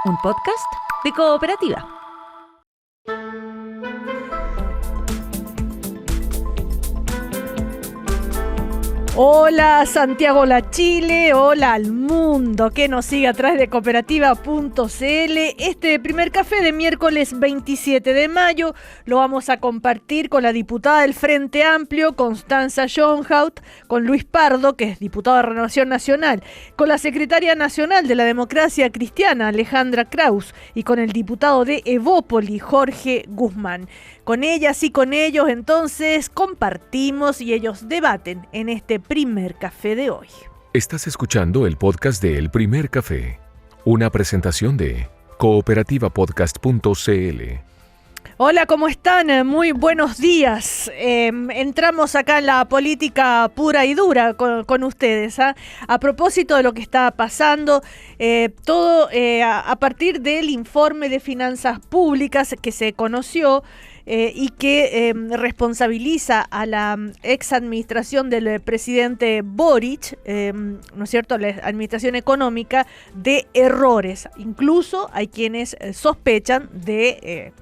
un podcast de Cooperativa. Hola Santiago La Chile, hola al mundo que nos sigue a través de cooperativa.cl. Este primer café de miércoles 27 de mayo lo vamos a compartir con la diputada del Frente Amplio, Constanza Schoenhout, con Luis Pardo, que es diputado de Renovación Nacional, con la secretaria nacional de la Democracia Cristiana, Alejandra Kraus, y con el diputado de Evópoli, Jorge Guzmán. Con ellas y con ellos entonces compartimos y ellos debaten en este primer café de hoy. Estás escuchando el podcast de El Primer Café, una presentación de cooperativapodcast.cl. Hola, ¿cómo están? Muy buenos días. Entramos acá en la política pura y dura con ustedes, ¿eh? A propósito de lo que está pasando, todo a partir del informe de finanzas públicas que se conoció, y que responsabiliza a la ex administración del presidente Boric, ¿no es cierto?, la administración económica, de errores. Incluso hay quienes sospechan de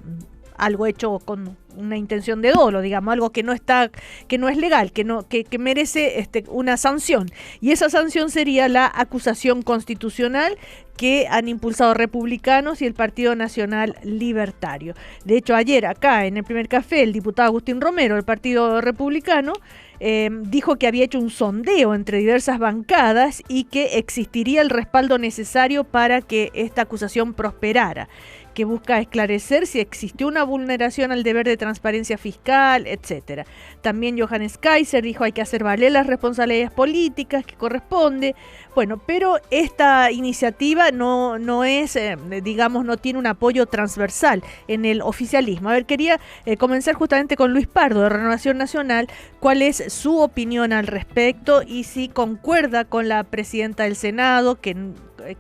algo hecho con una intención de dolo, digamos, algo que no está, que no es legal, que merece una sanción. Y esa sanción sería la acusación constitucional que han impulsado republicanos y el Partido Nacional Libertario. De hecho, ayer acá en el primer café, el diputado Agustín Romero del Partido Republicano dijo que había hecho un sondeo entre diversas bancadas y que existiría el respaldo necesario para que esta acusación prosperara, que busca esclarecer si existió una vulneración al deber de transparencia fiscal, etcétera. También Johannes Kaiser dijo hay que hacer valer las responsabilidades políticas que corresponde. Bueno, pero esta iniciativa no es, digamos, no tiene un apoyo transversal en el oficialismo. A ver, quería comenzar justamente con Luis Pardo de Renovación Nacional. ¿Cuál es su opinión al respecto y si concuerda con la presidenta del Senado, que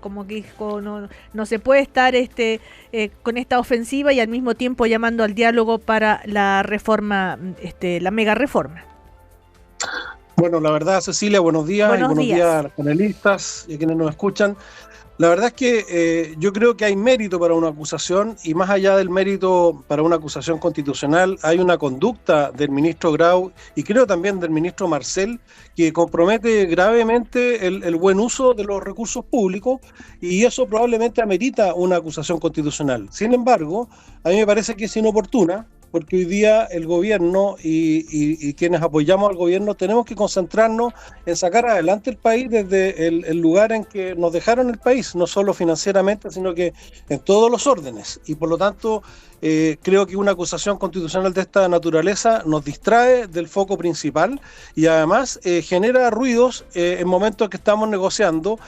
como que dijo, no se puede estar con esta ofensiva y al mismo tiempo llamando al diálogo para la reforma, la mega reforma? Bueno, la verdad, Cecilia, buenos días a los panelistas y a quienes nos escuchan. La verdad es que yo creo que hay mérito para una acusación, y más allá del mérito para una acusación constitucional, hay una conducta del ministro Grau y creo también del ministro Marcel que compromete gravemente el buen uso de los recursos públicos, y eso probablemente amerita una acusación constitucional. Sin embargo, a mí me parece que es inoportuna, porque hoy día el gobierno y quienes apoyamos al gobierno tenemos que concentrarnos en sacar adelante el país desde el lugar en que nos dejaron el país, no solo financieramente, sino que en todos los órdenes. Y por lo tanto, creo que una acusación constitucional de esta naturaleza nos distrae del foco principal y además genera ruidos en momentos que estamos negociando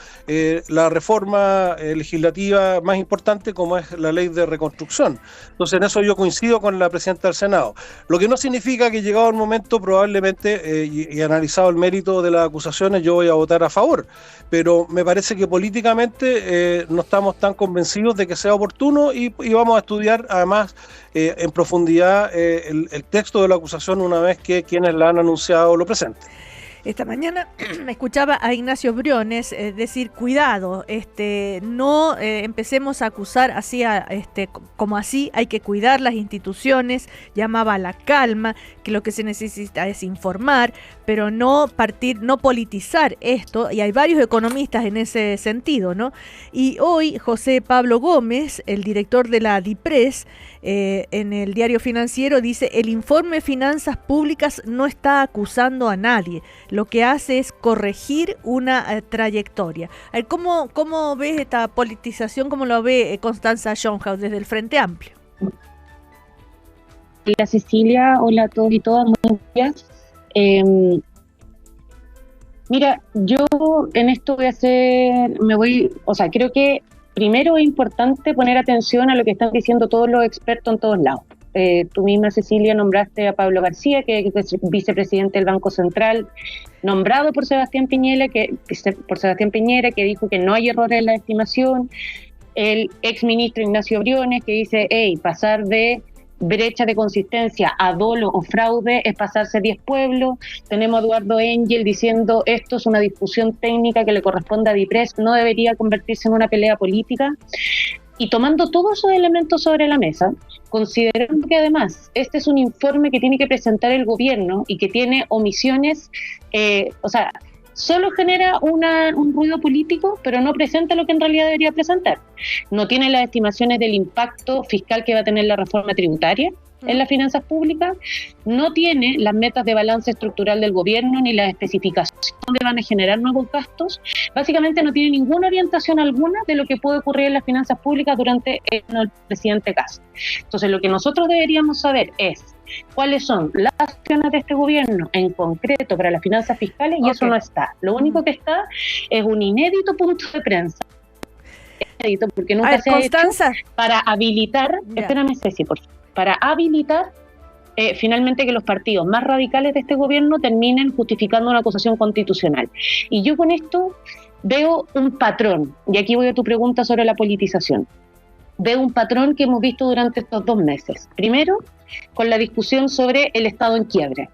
la reforma legislativa más importante, como es la ley de reconstrucción. Entonces, en eso yo coincido con la presidenta del Senado. Lo que no significa que llegado el momento, probablemente, y analizado el mérito de las acusaciones, yo voy a votar a favor. Pero me parece que políticamente no estamos tan convencidos de que sea oportuno y vamos a estudiar además en profundidad el texto de la acusación una vez que quienes la han anunciado lo presenten. Esta mañana escuchaba a Ignacio Briones decir, cuidado, no empecemos a acusar así, como así, hay que cuidar las instituciones, llamaba a la calma, que lo que se necesita es informar, pero no politizar esto, y hay varios economistas en ese sentido, ¿no? Y hoy José Pablo Gómez, el director de la DIPRES, en el Diario Financiero dice, el informe Finanzas Públicas no está acusando a nadie, lo que hace es corregir una trayectoria. ¿Cómo ves esta politización? ¿Cómo lo ve Constanza Schoenhout desde el Frente Amplio? Hola Cecilia, hola a todos y todas, buenos días. Mira, yo en esto creo que primero es importante poner atención a lo que están diciendo todos los expertos en todos lados. Tú misma, Cecilia, nombraste a Pablo García, que es vicepresidente del Banco Central, nombrado por Sebastián Piñera, que dijo que no hay errores en la estimación. El exministro Ignacio Briones, que dice, pasar de brecha de consistencia a dolo o fraude es pasarse 10 pueblos. Tenemos a Eduardo Engel diciendo esto es una discusión técnica que le corresponde a DIPRES, no debería convertirse en una pelea política. Y tomando todos esos elementos sobre la mesa, considerando que además este es un informe que tiene que presentar el gobierno y que tiene omisiones, solo genera un ruido político, pero no presenta lo que en realidad debería presentar. No tiene las estimaciones del impacto fiscal que va a tener la reforma tributaria en las finanzas públicas, no tiene las metas de balance estructural del gobierno ni las especificaciones donde van a generar nuevos gastos. Básicamente no tiene ninguna orientación alguna de lo que puede ocurrir en las finanzas públicas durante el presidente Kast. Entonces, lo que nosotros deberíamos saber es cuáles son las acciones de este gobierno en concreto para las finanzas fiscales, y eso no está. Lo único que está es un inédito punto de prensa. Inédito, porque nunca se ha hecho para habilitar, espérame Ceci, por favor, para habilitar finalmente que los partidos más radicales de este gobierno terminen justificando una acusación constitucional. Y yo con esto veo un patrón, y aquí voy a tu pregunta sobre la politización. Veo un patrón que hemos visto durante estos 2 meses. Primero, con la discusión sobre el Estado en quiebre.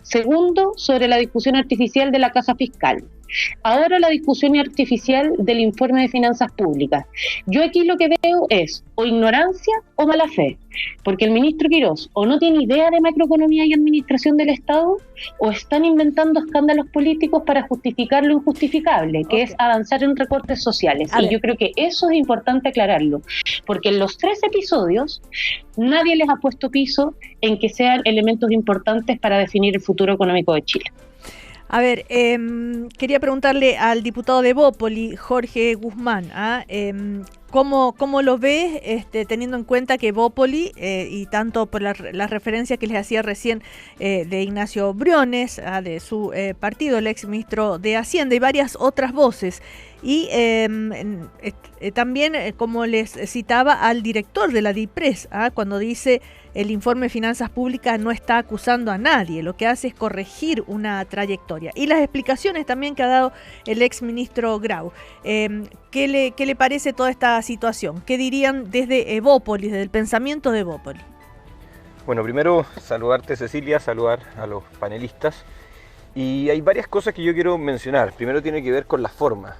Segundo, sobre la discusión artificial de la casa fiscal. Ahora la discusión artificial del informe de finanzas públicas. Yo aquí lo que veo es o ignorancia o mala fe, porque el ministro Quirós o no tiene idea de macroeconomía y administración del Estado, o están inventando escándalos políticos para justificar lo injustificable, que es avanzar en recortes sociales. Y yo creo que eso es importante aclararlo, porque en los 3 episodios nadie les ha puesto piso en que sean elementos importantes para definir el futuro económico de Chile. A ver, quería preguntarle al diputado de Evópoli, Jorge Guzmán, ¿cómo lo ves, teniendo en cuenta que Evópoli, y tanto por las referencias que les hacía recién de Ignacio Briones, de su partido, el ex ministro de Hacienda, y varias otras voces, y también, como les citaba, al director de la DIPRES, cuando dice el informe de finanzas públicas no está acusando a nadie, lo que hace es corregir una trayectoria. Y las explicaciones también que ha dado el ex ministro Grau. ¿Qué le parece toda esta situación? ¿Qué dirían desde Evópoli, desde el pensamiento de Evópoli? Bueno, primero saludarte, Cecilia, saludar a los panelistas. Y hay varias cosas que yo quiero mencionar. Primero tiene que ver con la forma.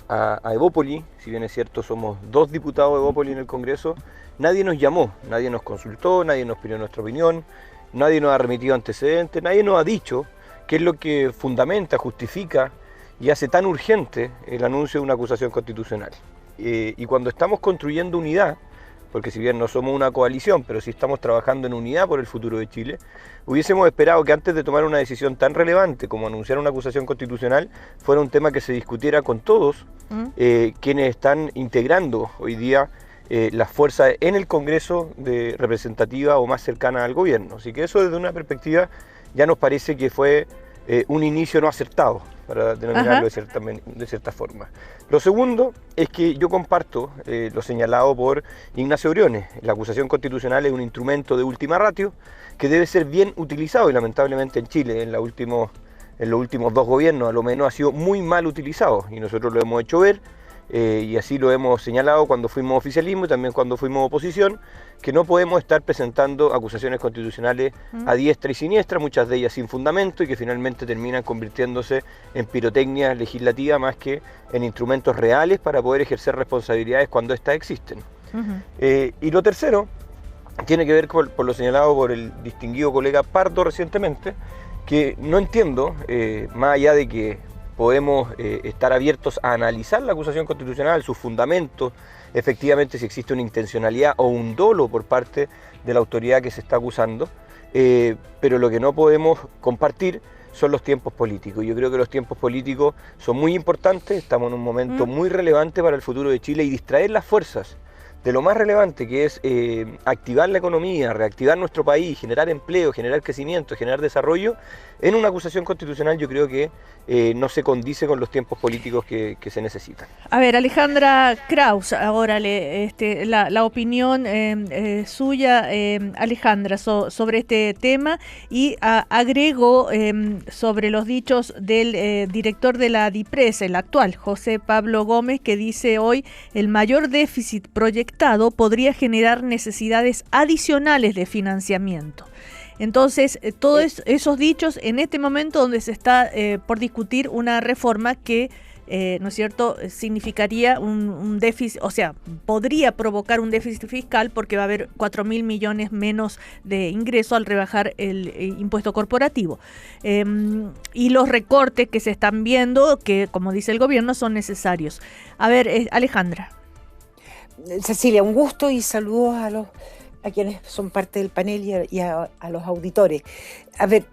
A Evópoli, si bien es cierto somos 2 diputados de Evópoli en el Congreso, nadie nos llamó, nadie nos consultó, nadie nos pidió nuestra opinión, nadie nos ha remitido antecedentes, nadie nos ha dicho qué es lo que fundamenta, justifica y hace tan urgente el anuncio de una acusación constitucional. Y cuando estamos construyendo unidad, porque si bien no somos una coalición, pero sí estamos trabajando en unidad por el futuro de Chile, hubiésemos esperado que antes de tomar una decisión tan relevante como anunciar una acusación constitucional, fuera un tema que se discutiera con todos quienes están integrando hoy día las fuerzas en el Congreso de representativa o más cercana al gobierno. Así que eso desde una perspectiva ya nos parece que fue un inicio no acertado, para denominarlo de cierta forma. Lo segundo es que yo comparto lo señalado por Ignacio Briones. La acusación constitucional es un instrumento de última ratio que debe ser bien utilizado, y lamentablemente en Chile en los últimos 2 gobiernos a lo menos ha sido muy mal utilizado, y nosotros lo hemos hecho ver. Y así lo hemos señalado cuando fuimos oficialismo y también cuando fuimos oposición, que no podemos estar presentando acusaciones constitucionales a diestra y siniestra, muchas de ellas sin fundamento, y que finalmente terminan convirtiéndose en pirotecnia legislativa más que en instrumentos reales para poder ejercer responsabilidades cuando éstas existen. Y lo tercero tiene que ver por lo señalado por el distinguido colega Pardo recientemente, que no entiendo, más allá de que podemos estar abiertos a analizar la acusación constitucional, sus fundamentos, efectivamente si existe una intencionalidad o un dolo por parte de la autoridad que se está acusando, pero lo que no podemos compartir son los tiempos políticos. Yo creo que los tiempos políticos son muy importantes, estamos en un momento muy relevante para el futuro de Chile, y distraer las fuerzas de lo más relevante, que es activar la economía, reactivar nuestro país, generar empleo, generar crecimiento, generar desarrollo, en una acusación constitucional yo creo que no se condice con los tiempos políticos que se necesitan. A ver, Alejandra Kraus, ahora la opinión suya, Alejandra, sobre este tema, y agrego sobre los dichos del director de la DIPRES, el actual, José Pablo Gómez, que dice hoy: el mayor déficit proyectado podría generar necesidades adicionales de financiamiento. Entonces, todos esos dichos en este momento donde se está por discutir una reforma que ¿no es cierto?, significaría un déficit, o sea, podría provocar un déficit fiscal porque va a haber 4.000 millones menos de ingreso al rebajar el impuesto corporativo. Y los recortes que se están viendo, que como dice el gobierno, son necesarios. A ver, Alejandra. Cecilia, un gusto y saludos a quienes son parte del panel y a los auditores. A ver,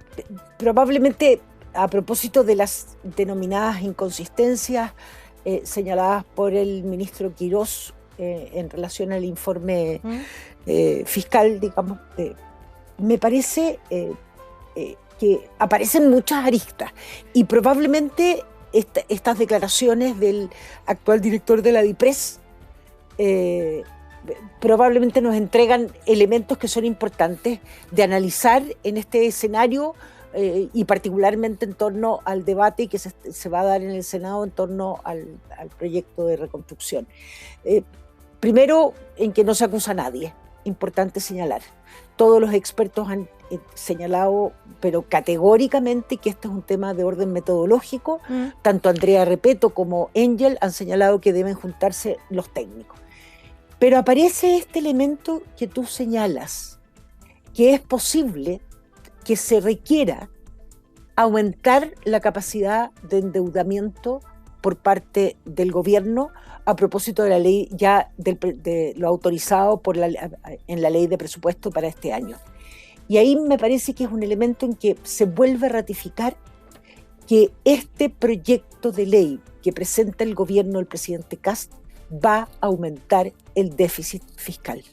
probablemente a propósito de las denominadas inconsistencias señaladas por el ministro Quirós en relación al informe fiscal, digamos, me parece que aparecen muchas aristas y probablemente estas declaraciones del actual director de la DIPRES probablemente nos entregan elementos que son importantes de analizar en este escenario y particularmente en torno al debate que se va a dar en el Senado en torno al proyecto de reconstrucción. Primero, en que no se acusa a nadie, importante señalar. Todos los expertos han señalado, pero categóricamente, que este es un tema de orden metodológico. Tanto Andrea Repeto como Engel han señalado que deben juntarse los técnicos. Pero aparece este elemento que tú señalas, que es posible que se requiera aumentar la capacidad de endeudamiento por parte del gobierno a propósito de la ley, ya de lo autorizado en la ley de presupuesto para este año. Y ahí me parece que es un elemento en que se vuelve a ratificar que este proyecto de ley que presenta el gobierno del presidente Kast va a aumentar el déficit fiscal.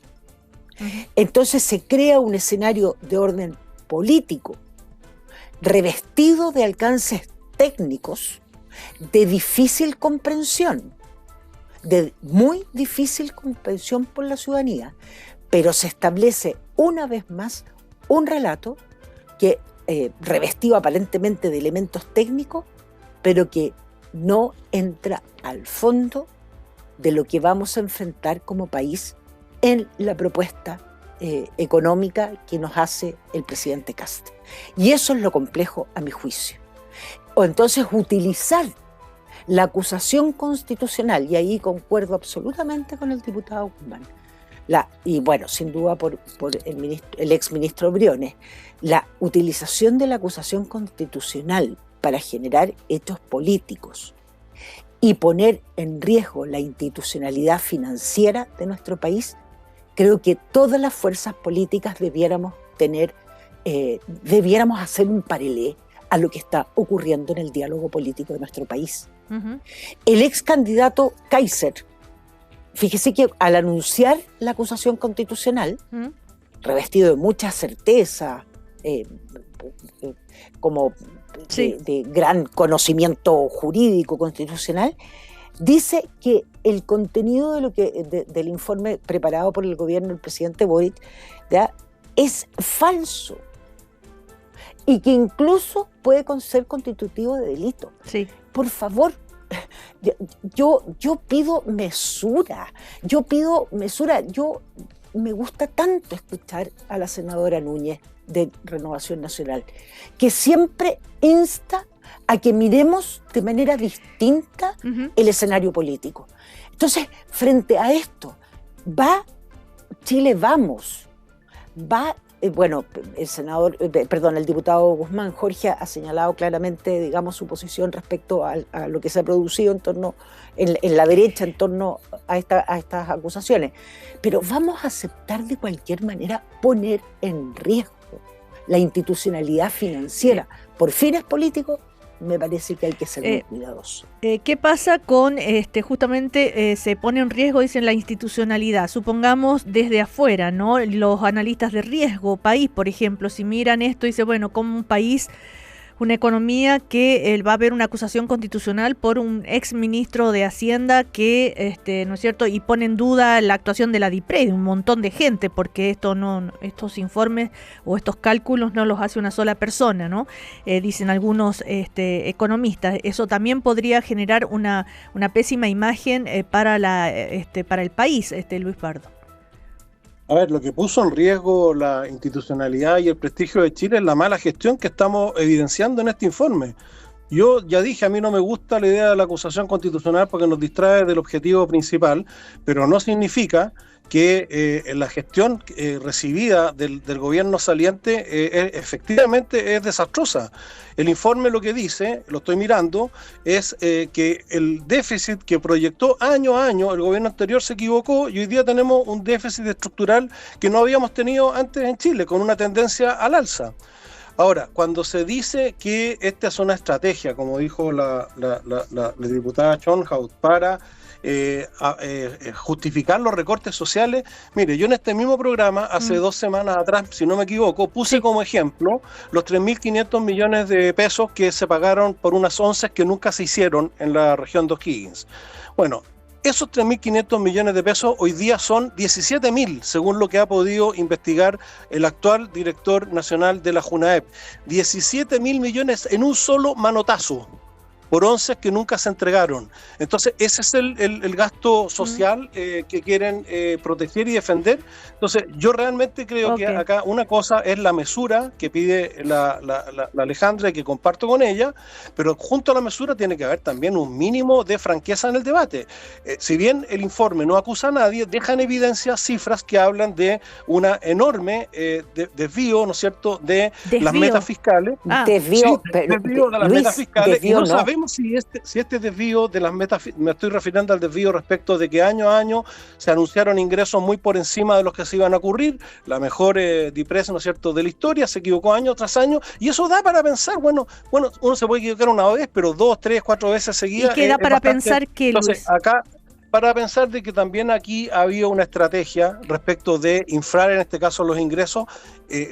Entonces se crea un escenario de orden político revestido de alcances técnicos de difícil comprensión, de muy difícil comprensión por la ciudadanía, pero se establece una vez más un relato que revestido aparentemente de elementos técnicos, pero que no entra al fondo de lo que vamos a enfrentar como país en la propuesta económica que nos hace el presidente Kast. Y eso es lo complejo a mi juicio. O entonces utilizar la acusación constitucional, y ahí concuerdo absolutamente con el diputado Guzmán, y bueno, sin duda por el exministro Briones, la utilización de la acusación constitucional para generar hechos políticos y poner en riesgo la institucionalidad financiera de nuestro país, creo que todas las fuerzas políticas debiéramos hacer un paralelo a lo que está ocurriendo en el diálogo político de nuestro país. El ex candidato Kaiser, fíjese que al anunciar la acusación constitucional, revestido de mucha certeza, como de gran conocimiento jurídico constitucional, dice que el contenido del informe preparado por el gobierno del presidente Boric, ¿ya?, es falso y que incluso puede ser constitutivo de delito. Sí. Por favor, yo pido mesura. Me gusta tanto escuchar a la senadora Núñez de Renovación Nacional, que siempre insta a que miremos de manera distinta el escenario político. Entonces, frente a esto, Chile Vamos, el diputado Guzmán, Jorge, ha señalado claramente, digamos, su posición respecto a lo que se ha producido en la derecha en torno a estas acusaciones. Pero vamos a aceptar de cualquier manera poner en riesgo la institucionalidad financiera por fines políticos. Me parece que hay que ser muy cuidadosos. ¿Qué pasa con, justamente se pone en riesgo, dicen, la institucionalidad? Supongamos desde afuera, ¿no? Los analistas de riesgo, país, por ejemplo, si miran esto y dicen, bueno, como un país, una economía que va a haber una acusación constitucional por un ex ministro de Hacienda que, ¿no es cierto?, y pone en duda la actuación de la DIPRES, de un montón de gente, porque estos informes o estos cálculos no los hace una sola persona, ¿no? Dicen algunos economistas. Eso también podría generar una pésima imagen para el país, Luis Pardo. A ver, lo que puso en riesgo la institucionalidad y el prestigio de Chile es la mala gestión que estamos evidenciando en este informe. Yo ya dije, a mí no me gusta la idea de la acusación constitucional porque nos distrae del objetivo principal, pero no significa que la gestión recibida del gobierno saliente efectivamente es desastrosa. El informe lo que dice, lo estoy mirando, es que el déficit que proyectó año a año el gobierno anterior se equivocó y hoy día tenemos un déficit estructural que no habíamos tenido antes en Chile, con una tendencia al alza. Ahora, cuando se dice que esta es una estrategia, como dijo la diputada Schönhaus, para justificar los recortes sociales, mire, yo en este mismo programa, hace 2 semanas atrás, si no me equivoco, puse como ejemplo los 3.500 millones de pesos que se pagaron por unas onces que nunca se hicieron en la región de O'Higgins. Bueno, esos 3.500 millones de pesos hoy día son 17.000, según lo que ha podido investigar el actual director nacional de la JUNAEP. 17.000 millones en un solo manotazo, por onces que nunca se entregaron. Entonces, ese es el gasto social que quieren proteger y defender. Entonces, yo realmente creo que acá una cosa es la mesura que pide la Alejandra y que comparto con ella, pero junto a la mesura tiene que haber también un mínimo de franqueza en el debate. Si bien el informe no acusa a nadie, deja en evidencia cifras que hablan de una enorme desvío, ¿no es cierto?, de las metas fiscales. Desvío de las metas fiscales, y no sabemos si este desvío de las metas, me estoy refiriendo al desvío respecto de que año a año se anunciaron ingresos muy por encima de los que se iban a ocurrir, la mejor DIPRES, ¿no es cierto?, de la historia, se equivocó año tras año, y eso da para pensar, bueno, uno se puede equivocar una vez, pero 2, 3, 4 veces seguidas. ¿Y qué da para pensar que, entonces, acá, para pensar de que también aquí había una estrategia respecto de inflar, en este caso, los ingresos,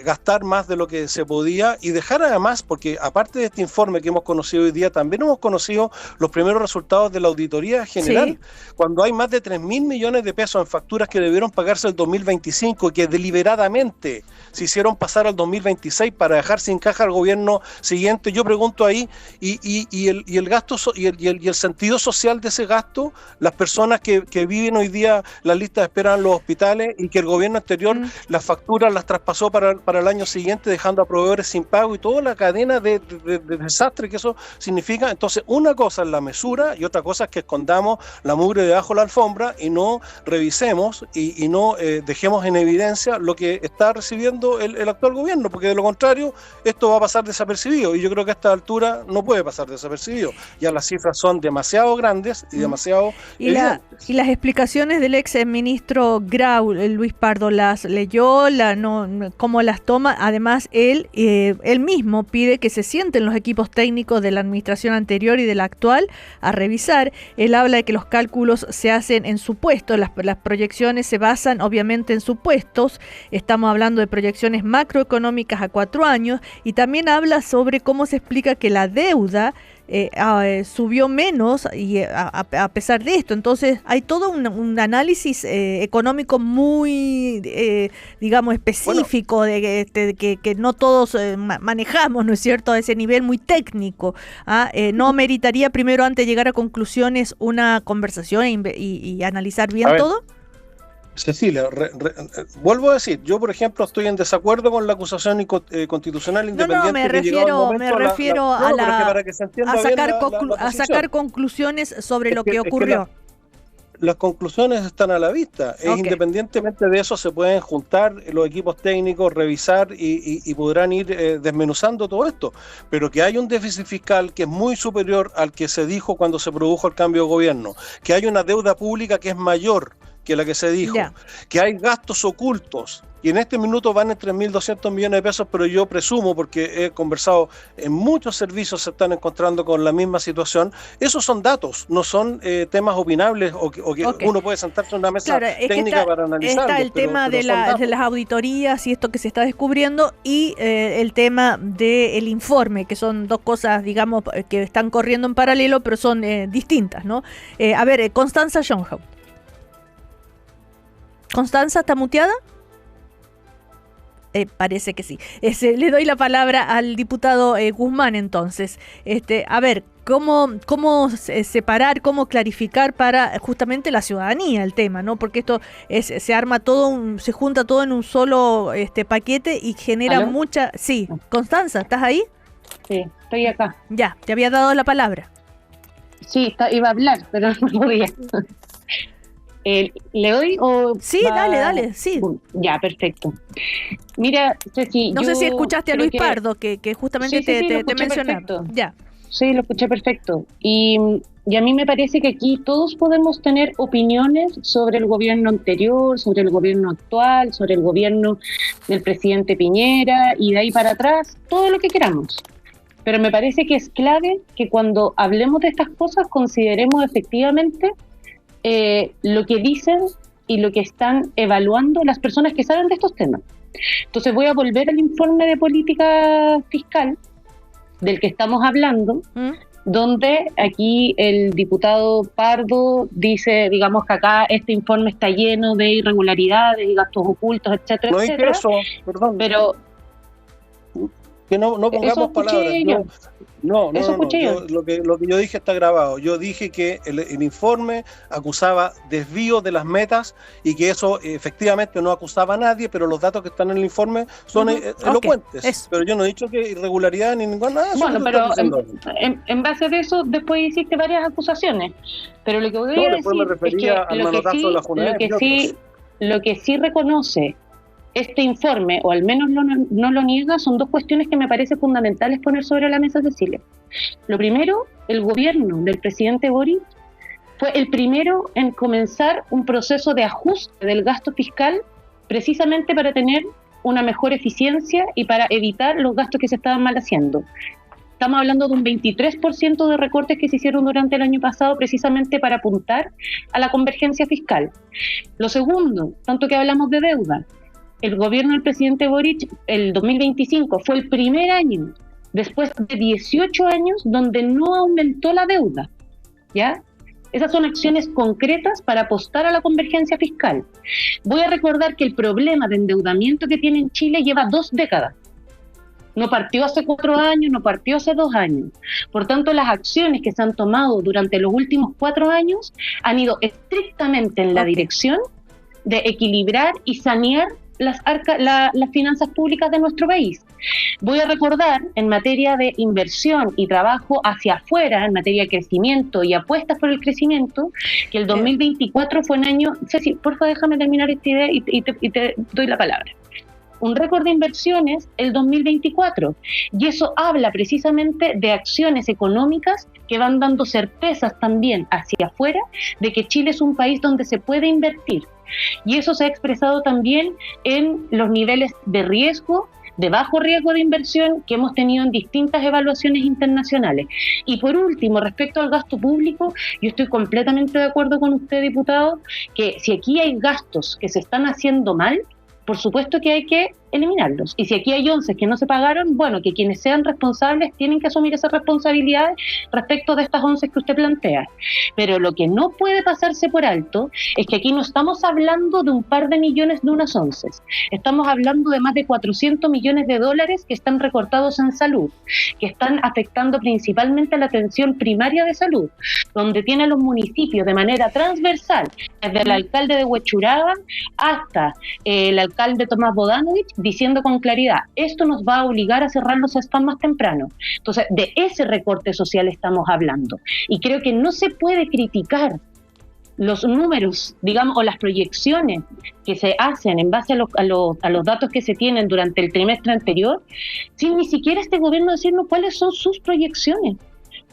gastar más de lo que se podía y dejar además, porque aparte de este informe que hemos conocido hoy día, también hemos conocido los primeros resultados de la auditoría general, cuando hay más de 3.000 millones de pesos en facturas que debieron pagarse el 2025 y que deliberadamente se hicieron pasar al 2026 para dejar sin caja al gobierno siguiente. Yo pregunto ahí, y el gasto y el sentido social de ese gasto, las personas que viven hoy día las listas de espera en los hospitales y que el gobierno anterior las facturas las traspasó para el año siguiente, dejando a proveedores sin pago y toda la cadena de desastre que eso significa. Entonces, una cosa es la mesura y otra cosa es que escondamos la mugre debajo de la alfombra y no revisemos y no dejemos en evidencia lo que está recibiendo el actual gobierno, porque de lo contrario esto va a pasar desapercibido y yo creo que a esta altura no puede pasar desapercibido. Ya las cifras son demasiado grandes y demasiado evidentes. Y las explicaciones del ex ministro Grau, Luis Pardo, ¿las leyó? ¿Cómo las toma? Además, él mismo pide que se sienten los equipos técnicos de la administración anterior y de la actual a revisar. Él habla de que los cálculos se hacen en supuestos, las proyecciones se basan obviamente en supuestos. Estamos hablando de proyecciones macroeconómicas a 4 años y también habla sobre cómo se explica que la deuda subió menos y a pesar de esto. Entonces hay todo un análisis económico muy digamos específico, que no todos manejamos, ¿no es cierto?, a ese nivel muy técnico. ¿No meritaría primero, antes de llegar a conclusiones, una conversación y analizar bien todo? Cecilia, vuelvo a decir, yo por ejemplo estoy en desacuerdo con la acusación constitucional independiente. Me refiero a sacar conclusiones sobre lo que ocurrió. Las conclusiones están a la vista. Independientemente de eso se pueden juntar los equipos técnicos, revisar y podrán ir desmenuzando todo esto. Pero que hay un déficit fiscal que es muy superior al que se dijo cuando se produjo el cambio de gobierno, que hay una deuda pública que es mayor que la que se dijo, que hay gastos ocultos, y en este minuto van en 3.200 millones de pesos, pero yo presumo, porque he conversado en muchos servicios, se están encontrando con la misma situación. Esos son datos, no son temas opinables o que uno puede sentarse en una mesa técnica para analizarlos. Está el tema de las auditorías y esto que se está descubriendo, y el tema del informe, que son dos cosas, digamos, que están corriendo en paralelo, pero son distintas, ¿no? A ver, Constanza Schönhaus. ¿Constanza está muteada? Parece que sí. Le doy la palabra al diputado Guzmán entonces. A ver, ¿cómo separar, cómo clarificar para justamente la ciudadanía el tema, ¿no? Porque esto se arma todo, se junta todo en un solo paquete y genera mucha... Sí, Constanza, ¿estás ahí? Sí, estoy acá. Ya, te había dado la palabra. Sí, iba a hablar, pero no podía. ¿Le doy o...? Sí, dale, sí. Ya, perfecto. Mira, Ceci, no sé si escuchaste a Luis Pardo, que justamente te mencionaba. Perfecto. Ya. Sí, lo escuché perfecto. Y a mí me parece que aquí todos podemos tener opiniones sobre el gobierno anterior, sobre el gobierno actual, sobre el gobierno del presidente Piñera y de ahí para atrás, todo lo que queramos. Pero me parece que es clave que cuando hablemos de estas cosas consideremos efectivamente lo que dicen y lo que están evaluando las personas que saben de estos temas. Entonces voy a volver al informe de política fiscal del que estamos hablando, donde aquí el diputado Pardo dice, digamos, que acá este informe está lleno de irregularidades y gastos ocultos, etcétera, no etcétera. Eso, perdón. Pero que no pongamos palabras. No, lo que yo dije está grabado. Yo dije que el informe acusaba desvío de las metas y que eso efectivamente no acusaba a nadie, pero los datos que están en el informe son elocuentes. Pero yo no he dicho que irregularidad ni ninguna. Bueno, pero en base de eso después hiciste varias acusaciones. Pero lo que voy a decir me refería es que al manotazo de la Junaed lo que sí reconoce este informe, o al menos no lo niega, son dos cuestiones que me parece fundamentales poner sobre la mesa, Cecilia. Lo primero, el gobierno del presidente Boric fue el primero en comenzar un proceso de ajuste del gasto fiscal precisamente para tener una mejor eficiencia y para evitar los gastos que se estaban mal haciendo. Estamos hablando de un 23% de recortes que se hicieron durante el año pasado precisamente para apuntar a la convergencia fiscal. Lo segundo, tanto que hablamos de deuda, el gobierno del presidente Boric, el 2025, fue el primer año, después de 18 años, donde no aumentó la deuda, ¿ya? Esas son acciones concretas para apostar a la convergencia fiscal. Voy a recordar que el problema de endeudamiento que tiene en Chile lleva 2 décadas. No partió hace 4 años, no partió hace 2 años. Por tanto, las acciones que se han tomado durante los últimos 4 años han ido estrictamente en la dirección de equilibrar y sanear las finanzas públicas de nuestro país. Voy a recordar, en materia de inversión y trabajo hacia afuera, en materia de crecimiento y apuestas por el crecimiento, que el 2024 fue un año... Ceci, porfa, déjame terminar esta idea y te doy la palabra. Un récord de inversiones el 2024, y eso habla precisamente de acciones económicas que van dando certezas también hacia afuera de que Chile es un país donde se puede invertir. Y eso se ha expresado también en los niveles de riesgo, de bajo riesgo de inversión que hemos tenido en distintas evaluaciones internacionales. Y por último, respecto al gasto público, yo estoy completamente de acuerdo con usted, diputado, que si aquí hay gastos que se están haciendo mal, por supuesto que hay que eliminarlos. Y si aquí hay 11 que no se pagaron, bueno, que quienes sean responsables tienen que asumir esas responsabilidades respecto de estas 11 que usted plantea. Pero lo que no puede pasarse por alto es que aquí no estamos hablando de un par de millones de unas 11. Estamos hablando de más de 400 millones de dólares que están recortados en salud, que están afectando principalmente a la atención primaria de salud, donde tienen los municipios de manera transversal, desde el alcalde de Huechuraba hasta el alcalde Tomás Bodanovich, diciendo con claridad, esto nos va a obligar a cerrar los spam más temprano. Entonces, de ese recorte social estamos hablando. Y creo que no se puede criticar los números, digamos, o las proyecciones que se hacen en base a los datos que se tienen durante el trimestre anterior, sin ni siquiera este gobierno decirnos cuáles son sus proyecciones.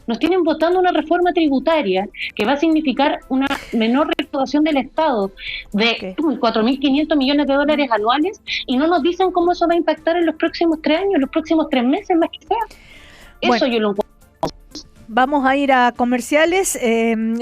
Nos tienen votando una reforma tributaria que va a significar una menor recaudación del Estado de 4.500 millones de dólares anuales, y no nos dicen cómo eso va a impactar en los próximos 3 años, en los próximos 3 meses, más que sea. Eso yo lo encuentro. Vamos a ir a comerciales.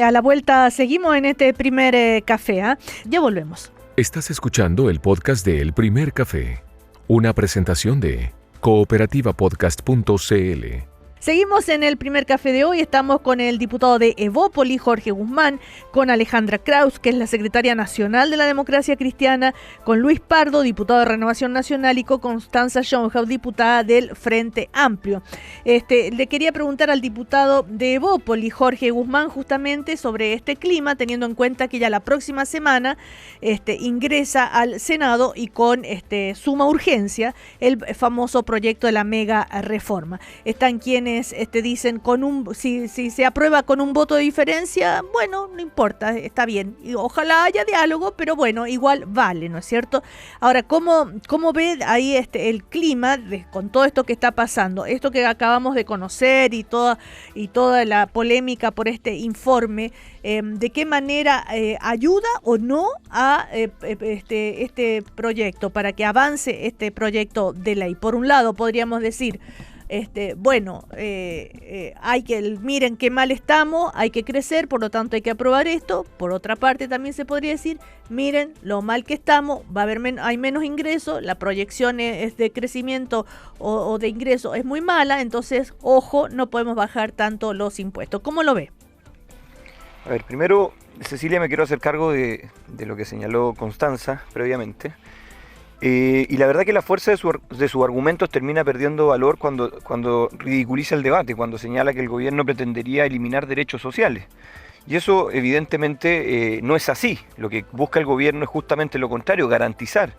A la vuelta seguimos en este primer café. Ya volvemos. Estás escuchando el podcast de El Primer Café, una presentación de cooperativapodcast.cl. Seguimos en el primer café de hoy, estamos con el diputado de Evópoli, Jorge Guzmán, con Alejandra Kraus, que es la secretaria nacional de la Democracia Cristiana, con Luis Pardo, diputado de Renovación Nacional, y con Constanza Schoenhaus, diputada del Frente Amplio. Le quería preguntar al diputado de Evópoli, Jorge Guzmán, justamente sobre este clima, teniendo en cuenta que ya la próxima semana ingresa al Senado y con suma urgencia el famoso proyecto de la mega reforma. Están quienes dicen si se aprueba con un voto de diferencia, bueno, no importa, está bien. Y ojalá haya diálogo, pero bueno, igual vale, ¿no es cierto? Ahora, ¿cómo ve ahí el clima con todo esto que está pasando? Esto que acabamos de conocer y toda la polémica por este informe, ¿de qué manera ayuda o no a este proyecto, para que avance este proyecto de ley? Por un lado, podríamos decir, miren qué mal estamos, hay que crecer, por lo tanto hay que aprobar esto. Por otra parte, también se podría decir, miren lo mal que estamos, hay menos ingresos, la proyección de crecimiento o de ingreso es muy mala, entonces, ojo, no podemos bajar tanto los impuestos. ¿Cómo lo ve? A ver, primero, Cecilia, me quiero hacer cargo de lo que señaló Constanza previamente. Y la verdad que la fuerza de sus argumentos termina perdiendo valor cuando ridiculiza el debate, cuando señala que el gobierno pretendería eliminar derechos sociales. Y eso evidentemente no es así. Lo que busca el gobierno es justamente lo contrario, garantizar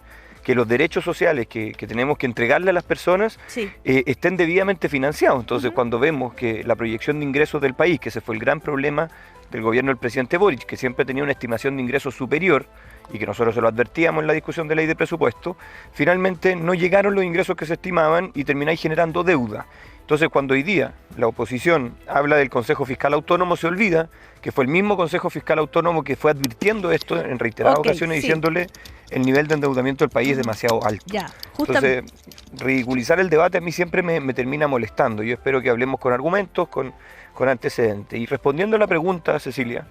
que los derechos sociales que tenemos que entregarle a las personas estén debidamente financiados. Entonces, cuando vemos que la proyección de ingresos del país, que ese fue el gran problema del gobierno del presidente Boric, que siempre tenía una estimación de ingresos superior, y que nosotros se lo advertíamos en la discusión de ley de presupuesto, finalmente no llegaron los ingresos que se estimaban y termináis generando deuda. Entonces, cuando hoy día la oposición habla del Consejo Fiscal Autónomo, se olvida que fue el mismo Consejo Fiscal Autónomo que fue advirtiendo esto en reiteradas ocasiones, diciéndole el nivel de endeudamiento del país es demasiado alto. Entonces, ridiculizar el debate a mí siempre me termina molestando. Yo espero que hablemos con argumentos, con antecedentes. Y respondiendo a la pregunta, Cecilia,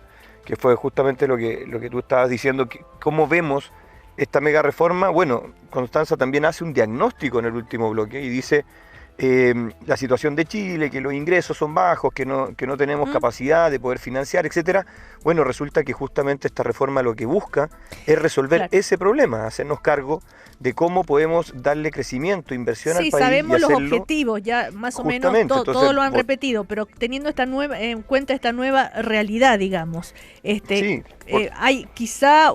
que fue justamente lo que tú estabas diciendo, cómo vemos esta mega reforma. Bueno, Constanza también hace un diagnóstico en el último bloque y dice la situación de Chile, que los ingresos son bajos, que no tenemos capacidad de poder financiar, etcétera. Bueno, resulta que justamente esta reforma lo que busca es resolver ese problema, hacernos cargo de cómo podemos darle crecimiento, inversión al país. Sí, sabemos los objetivos, ya más o menos todo lo han repetido, pero teniendo en cuenta esta nueva realidad, digamos, hay quizá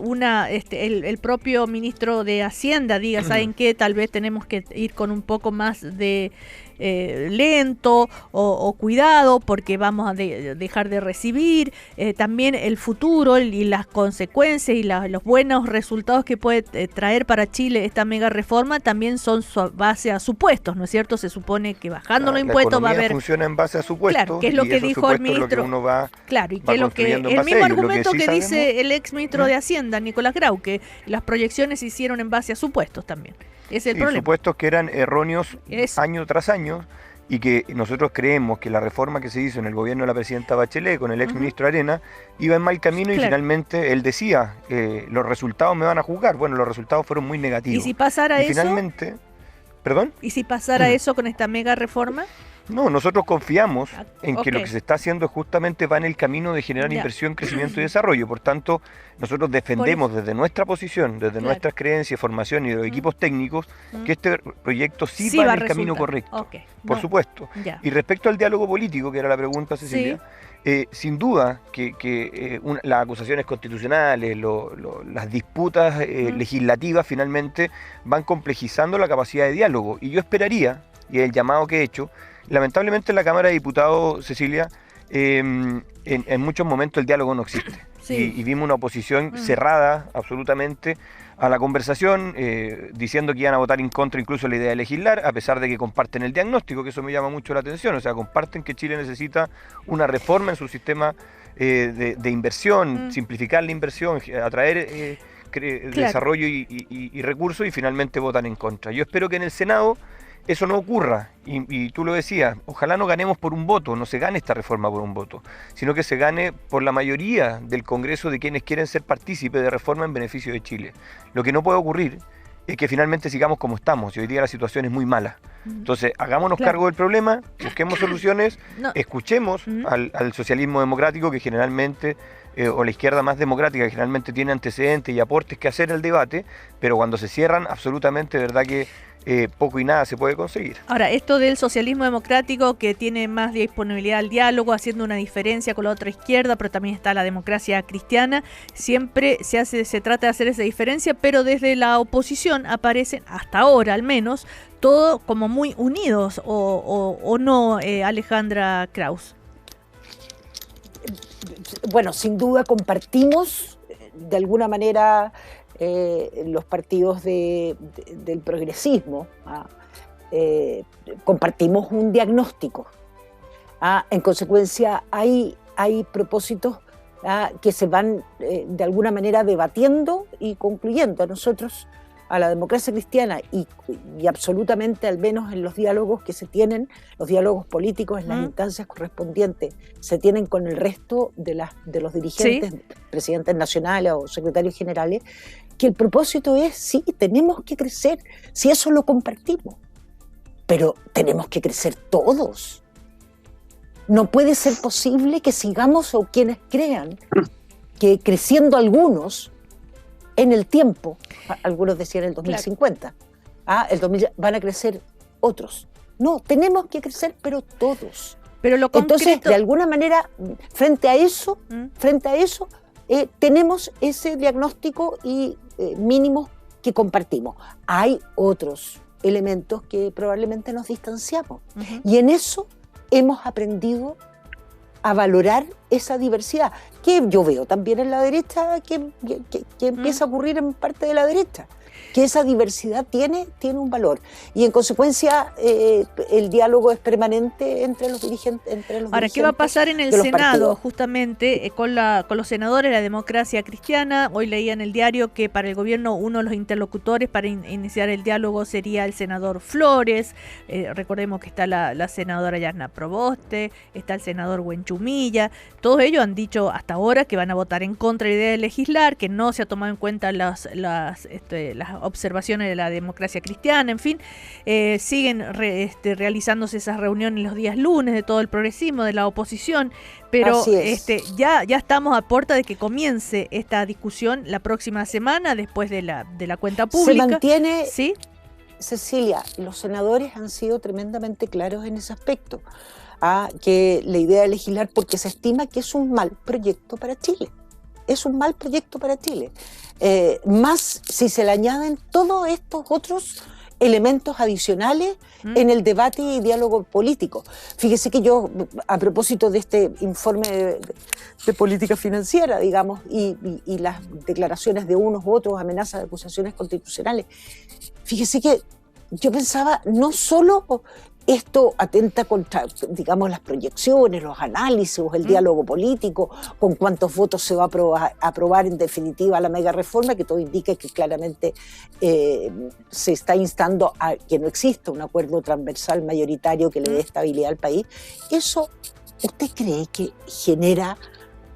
el propio ministro de Hacienda diga, ¿saben qué? Tal vez tenemos que ir con un poco más de lento o cuidado, porque vamos a dejar de recibir. También el futuro y las consecuencias y los buenos resultados que puede traer para Chile esta mega reforma también son base a supuestos, ¿no es cierto? Se supone que bajando los impuestos va a haber... funciona en base a supuestos. Claro, que es lo que dijo el ministro. Y que es lo que el mismo argumento que dice el ex ministro de Hacienda, Nicolás Grau, que las proyecciones se hicieron en base a supuestos también. Es el problema. Supuestos que eran erróneos año tras año, y que nosotros creemos que la reforma que se hizo en el gobierno de la presidenta Bachelet con el ex ministro Arena iba en mal camino, y finalmente él decía, los resultados me van a juzgar. Bueno, los resultados fueron muy negativos. ¿Y si pasara eso? Finalmente, ¿perdón? ¿Y si pasara eso con esta mega reforma? No, nosotros confiamos en que lo que se está haciendo justamente va en el camino de generar inversión, crecimiento y desarrollo. Por tanto, nosotros defendemos desde nuestra posición, desde nuestras creencias, formación y de los equipos técnicos, que este proyecto sí va en el camino correcto. Por supuesto. Y respecto al diálogo político, que era la pregunta, Cecilia, sin duda que las acusaciones constitucionales, las disputas legislativas finalmente van complejizando la capacidad de diálogo. Y yo esperaría, y el llamado que he hecho, lamentablemente en la Cámara de Diputados, Cecilia, en muchos momentos el diálogo no existe. Y vimos una oposición cerrada absolutamente a la conversación, diciendo que iban a votar en contra incluso la idea de legislar, a pesar de que comparten el diagnóstico, que eso me llama mucho la atención. O sea, comparten que Chile necesita una reforma en su sistema de inversión, simplificar la inversión, atraer desarrollo y recursos, y finalmente votan en contra. Yo espero que en el Senado eso no ocurra, y tú lo decías, ojalá no ganemos por un voto, no se gane esta reforma por un voto, sino que se gane por la mayoría del Congreso de quienes quieren ser partícipes de reforma en beneficio de Chile. Lo que no puede ocurrir que finalmente sigamos como estamos, y hoy día la situación es muy mala. Entonces, hagámonos cargo del problema, busquemos soluciones, escuchemos al socialismo democrático, que generalmente, o la izquierda más democrática, que generalmente tiene antecedentes y aportes que hacer al debate, pero cuando se cierran, absolutamente, de verdad que poco y nada se puede conseguir. Ahora, esto del socialismo democrático, que tiene más disponibilidad al diálogo, haciendo una diferencia con la otra izquierda, pero también está la democracia cristiana, siempre se trata de hacer esa diferencia, pero desde la oposición aparecen, hasta ahora al menos, todo como muy unidos, o no, Alejandra Kraus. Bueno, sin duda compartimos de alguna manera los partidos del progresismo, compartimos un diagnóstico. En consecuencia, hay propósitos que se van de alguna manera debatiendo y concluyendo. A nosotros, a la democracia cristiana, y absolutamente, al menos en los diálogos que se tienen, los diálogos políticos en las instancias correspondientes, se tienen con el resto de los dirigentes, presidentes nacionales o secretarios generales, que el propósito es, sí, tenemos que crecer, si eso lo compartimos, pero tenemos que crecer todos. No puede ser posible que sigamos, o quienes crean que creciendo algunos en el tiempo, algunos decían el 2050, van a crecer otros. No, tenemos que crecer, pero todos. Pero lo concreto... Entonces, de alguna manera, frente a eso, tenemos ese diagnóstico y mínimo que compartimos. Hay otros elementos que probablemente nos distanciamos. Y en eso hemos aprendido a valorar esa diversidad, que yo veo también en la derecha, que empieza a ocurrir en parte de la derecha, que esa diversidad tiene un valor, y en consecuencia el diálogo es permanente entre los dirigentes. Ahora, ¿qué va a pasar en el Senado justamente con los senadores de la democracia cristiana? Hoy leía en el diario que para el gobierno uno de los interlocutores para iniciar el diálogo sería el senador Flores. Recordemos que está la senadora Yasna Proboste, está el senador Huenchumilla. Todos ellos han dicho hasta ahora que van a votar en contra de la idea de legislar, que no se ha tomado en cuenta las observaciones de la democracia cristiana. En fin, siguen realizándose esas reuniones los días lunes de todo el progresismo, de la oposición, pero ya estamos a puerta de que comience esta discusión la próxima semana, después de la cuenta pública. Se mantiene, ¿sí? Cecilia, los senadores han sido tremendamente claros en ese aspecto, que la idea de legislar, porque se estima que es un mal proyecto para Chile. Es un mal proyecto para Chile. Más si se le añaden todos estos otros elementos adicionales en el debate y diálogo político. Fíjese que yo, a propósito de este informe de política financiera, digamos, y las declaraciones de unos u otros, amenazas de acusaciones constitucionales, fíjese que yo pensaba, no solo esto atenta contra, digamos, las proyecciones, los análisis, el diálogo político, con cuántos votos se va a aprobar en definitiva la mega reforma, que todo indica que claramente se está instando a que no exista un acuerdo transversal mayoritario que le dé estabilidad al país. ¿Eso usted cree que genera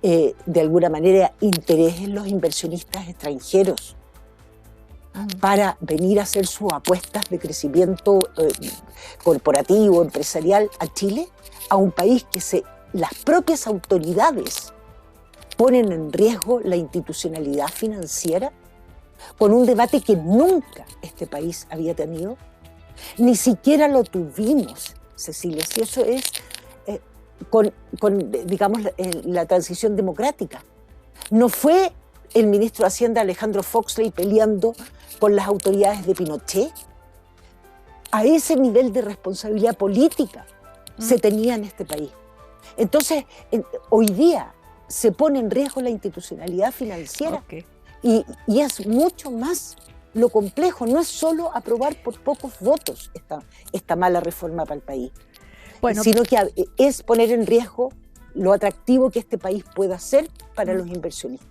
de alguna manera interés en los inversionistas extranjeros para venir a hacer sus apuestas de crecimiento corporativo, empresarial a Chile, a un país que las propias autoridades ponen en riesgo la institucionalidad financiera, con un debate que nunca este país había tenido? Ni siquiera lo tuvimos, Cecilia, si eso es con digamos, la transición democrática. No fue el ministro de Hacienda Alejandro Foxley peleando con las autoridades de Pinochet. A ese nivel de responsabilidad política se tenía en este país. Entonces, hoy día se pone en riesgo la institucionalidad financiera. Y es mucho más lo complejo. No es solo aprobar por pocos votos esta mala reforma para el país, sino que es poner en riesgo lo atractivo que este país pueda ser para los inversionistas.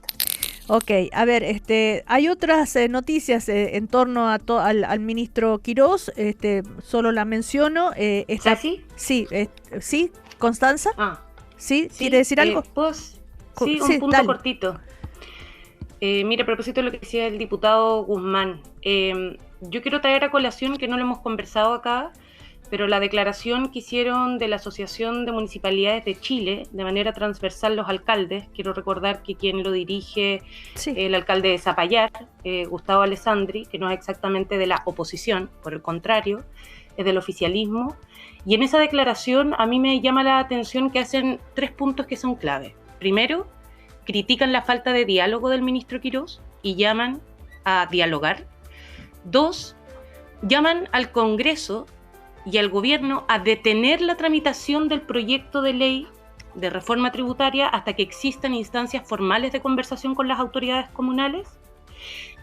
Ok, a ver, hay otras noticias en torno al ministro Quirós, solo la menciono. ¿Safi? Sí, sí, Constanza. Sí, ¿quiere decir algo? Sí, un punto cortito. Mira, a propósito de lo que decía el diputado Guzmán, yo quiero traer a colación, que no lo hemos conversado acá, pero la declaración que hicieron de la Asociación de Municipalidades de Chile, de manera transversal los alcaldes, quiero recordar que quien lo dirige, el alcalde de Zapallar, Gustavo Alessandri, que no es exactamente de la oposición, por el contrario, es del oficialismo, y en esa declaración a mí me llama la atención que hacen 3 puntos que son clave. Primero, critican la falta de diálogo del ministro Quirós y llaman a dialogar. 2, llaman al Congreso y al gobierno a detener la tramitación del proyecto de ley de reforma tributaria hasta que existan instancias formales de conversación con las autoridades comunales,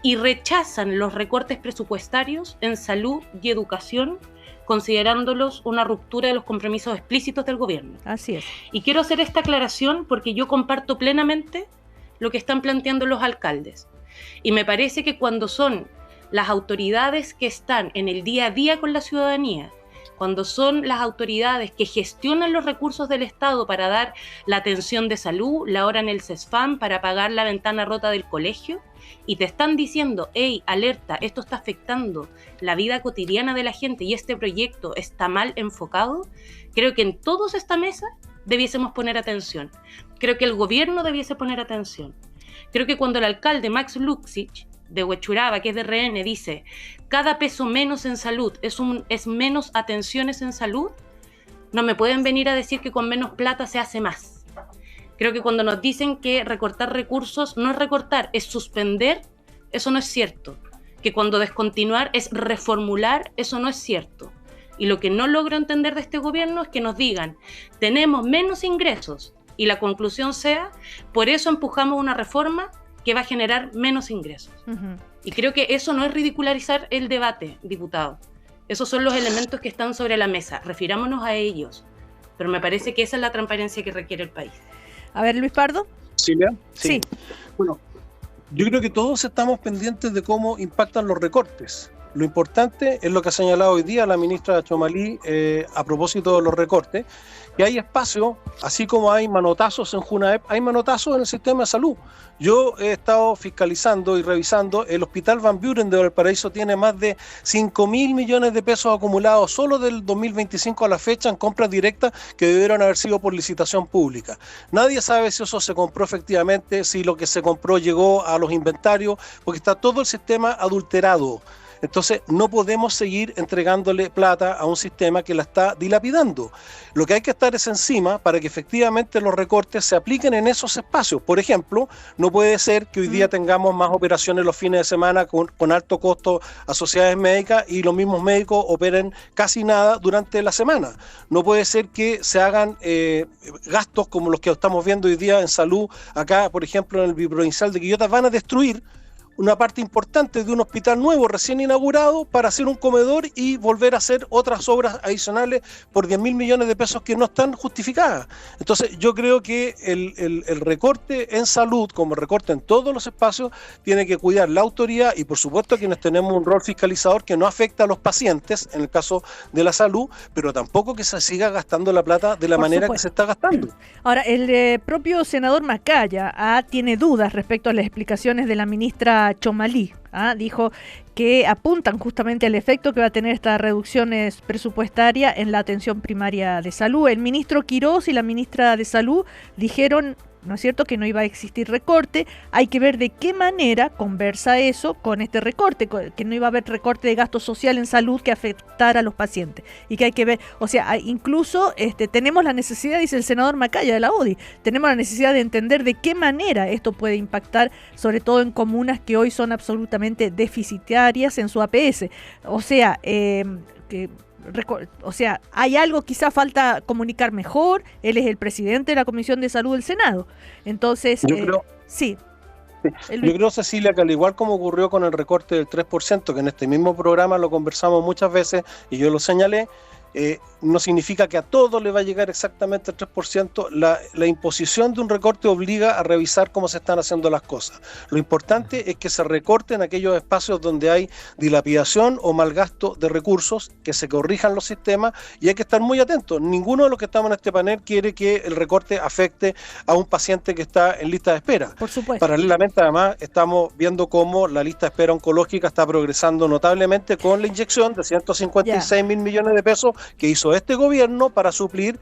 y rechazan los recortes presupuestarios en salud y educación, considerándolos una ruptura de los compromisos explícitos del gobierno. Así es. Y quiero hacer esta aclaración porque yo comparto plenamente lo que están planteando los alcaldes. Y me parece que cuando son las autoridades que están en el día a día con la ciudadanía, cuando son las autoridades que gestionan los recursos del Estado para dar la atención de salud, la hora en el CESFAM, para pagar la ventana rota del colegio, y te están diciendo, hey, alerta, esto está afectando la vida cotidiana de la gente y este proyecto está mal enfocado, creo que en todos esta mesa debiésemos poner atención. Creo que el gobierno debiese poner atención. Creo que cuando el alcalde Max Luksic de Huechuraba, que es de RN, dice cada peso menos en salud es menos atenciones en salud, no me pueden venir a decir que con menos plata se hace más. Creo que cuando nos dicen que recortar recursos no es recortar, es suspender, eso no es cierto. Que cuando descontinuar es reformular, eso no es cierto. Y lo que no logro entender de este gobierno es que nos digan, tenemos menos ingresos, y la conclusión sea, por eso empujamos una reforma que va a generar menos ingresos. Uh-huh. Y creo que eso no es ridicularizar el debate, diputado. Esos son los elementos que están sobre la mesa, refirámonos a ellos. Pero me parece que esa es la transparencia que requiere el país. A ver, Luis Pardo. ¿Silvia? Sí. Bueno, yo creo que todos estamos pendientes de cómo impactan los recortes. Lo importante es lo que ha señalado hoy día la ministra Txomalí a propósito de los recortes, que hay espacio, así como hay manotazos en Junaep, hay manotazos en el sistema de salud. Yo he estado fiscalizando y revisando, el Hospital Van Buren de Valparaíso tiene más de 5.000 millones de pesos acumulados solo del 2025 a la fecha en compras directas que debieron haber sido por licitación pública. Nadie sabe si eso se compró efectivamente, si lo que se compró llegó a los inventarios, porque está todo el sistema adulterado. Entonces no podemos seguir entregándole plata a un sistema que la está dilapidando. Lo que hay que estar es encima para que efectivamente los recortes se apliquen en esos espacios. Por ejemplo, no puede ser que hoy día tengamos más operaciones los fines de semana con alto costo a sociedades médicas y los mismos médicos operen casi nada durante la semana. No puede ser que se hagan gastos como los que estamos viendo hoy día en salud. Acá, por ejemplo, en el biprovincial de Quillota van a destruir una parte importante de un hospital nuevo recién inaugurado para hacer un comedor y volver a hacer otras obras adicionales por 10.000 millones de pesos que no están justificadas. Entonces yo creo que el recorte en salud, como recorte en todos los espacios, tiene que cuidar la autoridad y por supuesto quienes tenemos un rol fiscalizador que no afecta a los pacientes en el caso de la salud, pero tampoco que se siga gastando la plata de la manera que se está gastando. Ahora, el propio senador Macaya tiene dudas respecto a las explicaciones de la ministra Txomalí. Dijo que apuntan justamente al efecto que va a tener estas reducciones presupuestarias en la atención primaria de salud. El ministro Quirós y la ministra de Salud dijeron, ¿no es cierto?, que no iba a existir recorte. Hay que ver de qué manera conversa eso con este recorte, que no iba a haber recorte de gasto social en salud que afectara a los pacientes. Y que hay que ver, o sea, incluso tenemos la necesidad, dice el senador Macaya de la UDI, tenemos la necesidad de entender de qué manera esto puede impactar, sobre todo en comunas que hoy son absolutamente deficitarias en su APS. O sea, hay algo, quizá falta comunicar mejor. Él es el presidente de la Comisión de Salud del Senado. Entonces, yo creo, Cecilia, que al igual como ocurrió con el recorte del 3%, que en este mismo programa lo conversamos muchas veces y yo lo señalé, no significa que a todos le va a llegar exactamente el 3%. La imposición de un recorte obliga a revisar cómo se están haciendo las cosas. Lo importante es que se recorten aquellos espacios donde hay dilapidación o mal gasto de recursos, que se corrijan los sistemas, y hay que estar muy atentos. Ninguno de los que estamos en este panel quiere que el recorte afecte a un paciente que está en lista de espera. Por supuesto. Paralelamente, además, estamos viendo cómo la lista de espera oncológica está progresando notablemente con la inyección de 156.000 millones de pesos que hizo este gobierno para suplir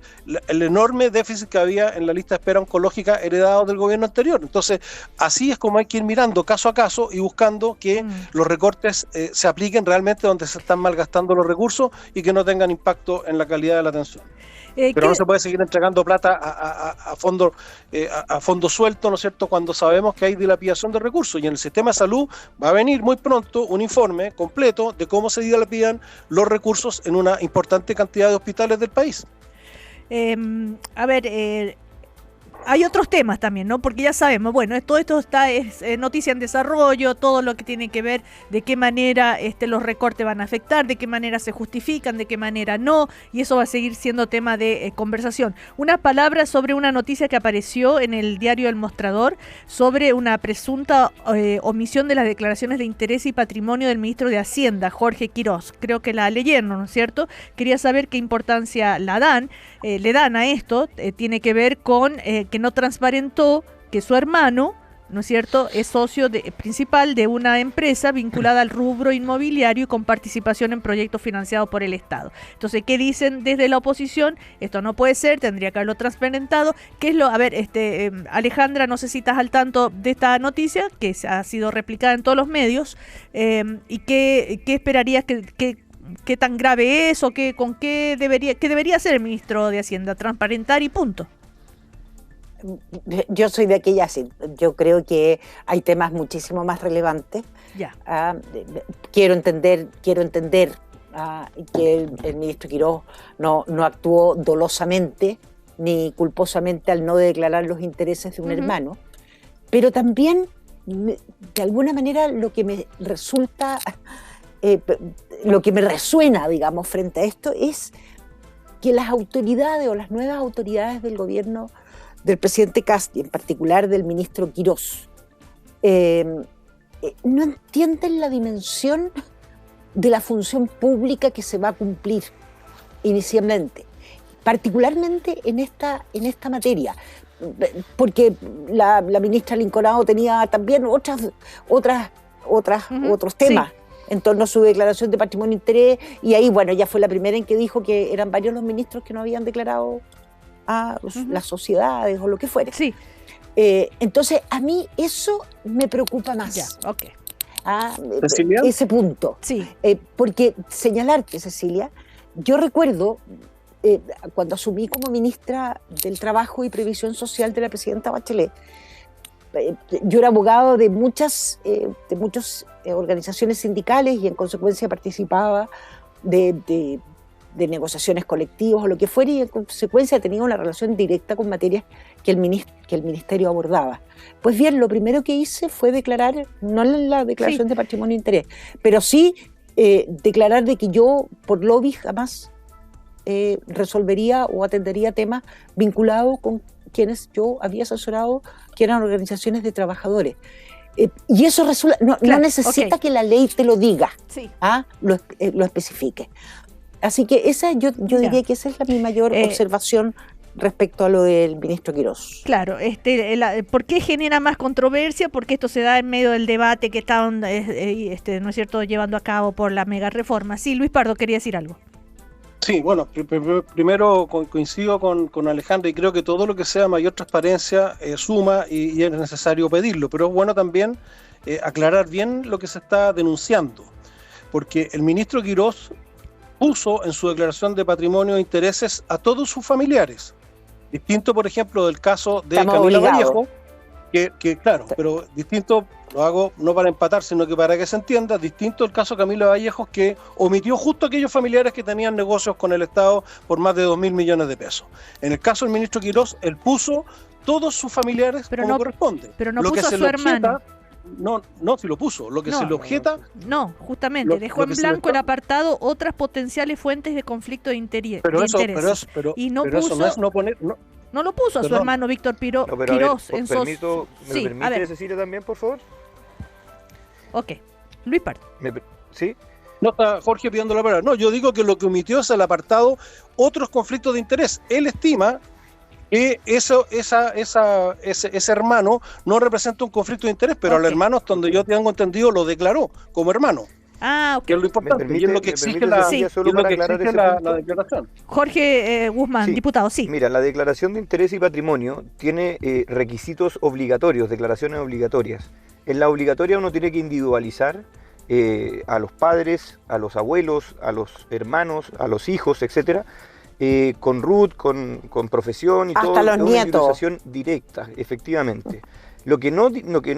el enorme déficit que había en la lista de espera oncológica heredado del gobierno anterior. Entonces, así es como hay que ir mirando caso a caso y buscando que los recortes se apliquen realmente donde se están malgastando los recursos y que no tengan impacto en la calidad de la atención. Pero no se puede seguir entregando plata a fondo suelto, ¿no es cierto?, cuando sabemos que hay dilapidación de recursos. Y en el sistema de salud va a venir muy pronto un informe completo de cómo se dilapidan los recursos en una importante cantidad de hospitales del país. Hay otros temas también, ¿no? Porque ya sabemos, bueno, todo esto es noticia en desarrollo, todo lo que tiene que ver de qué manera los recortes van a afectar, de qué manera se justifican, de qué manera no, y eso va a seguir siendo tema de conversación. Una palabra sobre una noticia que apareció en el diario El Mostrador sobre una presunta omisión de las declaraciones de interés y patrimonio del ministro de Hacienda, Jorge Quirós. Creo que la leyeron, ¿no es cierto? Quería saber qué importancia le dan a esto. Tiene que ver con que no transparentó que su hermano, ¿no es cierto?, es socio principal de una empresa vinculada al rubro inmobiliario y con participación en proyectos financiados por el Estado. Entonces, ¿qué dicen desde la oposición? Esto no puede ser, tendría que haberlo transparentado. ¿Qué es Alejandra, no sé si estás al tanto de esta noticia, que ha sido replicada en todos los medios, y qué esperarías qué tan grave es o qué debería hacer el ministro de Hacienda? Transparentar y punto. Yo soy de aquella, sí. Yo creo que hay temas muchísimo más relevantes. Ya. Quiero entender que el ministro Quirós no actuó dolosamente ni culposamente al no declarar los intereses de un hermano, pero también, de alguna manera, lo que me resuena, digamos, frente a esto es que las autoridades o las nuevas autoridades del gobierno del presidente Kast y en particular del ministro Quirós no entienden la dimensión de la función pública que se va a cumplir inicialmente, particularmente en esta materia, porque la ministra Linconado tenía también otros temas. Sí. En torno a su declaración de patrimonio e interés, y ahí, bueno, ella fue la primera en que dijo que eran varios los ministros que no habían declarado a las sociedades o lo que fuera. Sí. Entonces, a mí eso me preocupa más. Ya, ok. Ese punto. Sí. Porque señalarte, Cecilia, yo recuerdo cuando asumí como ministra del Trabajo y Previsión Social de la presidenta Bachelet, yo era abogado de muchas organizaciones sindicales y en consecuencia participaba de negociaciones colectivas o lo que fuera, y en consecuencia tenía una relación directa con materias que el ministerio abordaba. Pues bien, lo primero que hice fue declarar, no la declaración de patrimonio e interés, pero sí declarar de que yo por lobby jamás resolvería o atendería temas vinculados con quienes yo había asesorado, que eran organizaciones de trabajadores. Y eso no necesita que la ley te lo diga, lo especifique. Así que yo diría que esa es mi mayor observación respecto a lo del ministro Quirós. Claro, ¿por qué genera más controversia? Porque esto se da en medio del debate que estaban, ¿no es cierto?, llevando a cabo por la mega reforma. Sí, Luis Pardo quería decir algo. Sí, bueno, primero coincido con Alejandra, y creo que todo lo que sea mayor transparencia suma y es necesario pedirlo, pero es bueno también aclarar bien lo que se está denunciando, porque el ministro Quirós puso en su declaración de patrimonio e intereses a todos sus familiares, distinto, por ejemplo, del caso de Camila Vallejo, que claro, pero distinto, lo hago no para empatar, sino que para que se entienda, distinto el caso de Camila Vallejos, que omitió justo aquellos familiares que tenían negocios con el Estado por más de 2.000 millones de pesos. En el caso del ministro Quirós, él puso todos sus familiares corresponde. Pero no puso a su hermano. No, si lo puso. Lo que se le objeta... No, justamente, dejó en blanco el apartado otras potenciales fuentes de conflicto de intereses. Y no puso... Eso no es no poner... No lo puso a su hermano Víctor Quirós en sos... ¿Me lo permite, Cecilia, también, por favor? Ok. Luis Pardo. ¿Sí? No está Jorge pidiendo la palabra. No, yo digo que lo que omitió es el apartado otros conflictos de interés. Él estima que ese hermano no representa un conflicto de interés, pero al hermano, hasta donde yo tengo entendido, lo declaró como hermano. Ah, ok. Que es lo importante, y es lo que exige la declaración. Jorge Guzmán, diputado, sí. Mira, la declaración de interés y patrimonio tiene requisitos obligatorios, declaraciones obligatorias. En la obligatoria uno tiene que individualizar a los padres, a los abuelos, a los hermanos, a los hijos, etcétera, con RUT, con profesión y hasta todo. Los una nietos. individualización directa, efectivamente. Lo que no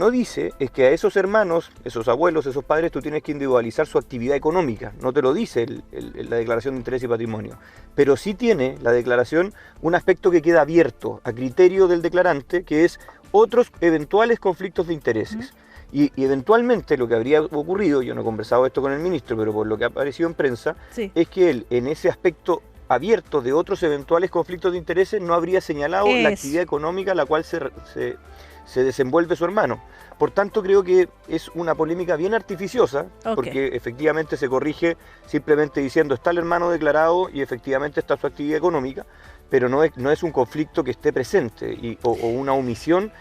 dice es que a esos hermanos, esos abuelos, esos padres, tú tienes que individualizar su actividad económica. No te lo dice la declaración de interés y patrimonio. Pero sí tiene la declaración un aspecto que queda abierto a criterio del declarante, que es otros eventuales conflictos de intereses. Y eventualmente lo que habría ocurrido, yo no he conversado esto con el ministro, pero por lo que ha aparecido en prensa, es que él en ese aspecto abierto de otros eventuales conflictos de intereses no habría señalado la actividad económica a la cual se desenvuelve su hermano. Por tanto, creo que es una polémica bien artificiosa, porque efectivamente se corrige simplemente diciendo está el hermano declarado y efectivamente está su actividad económica, pero no es un conflicto que esté presente o una omisión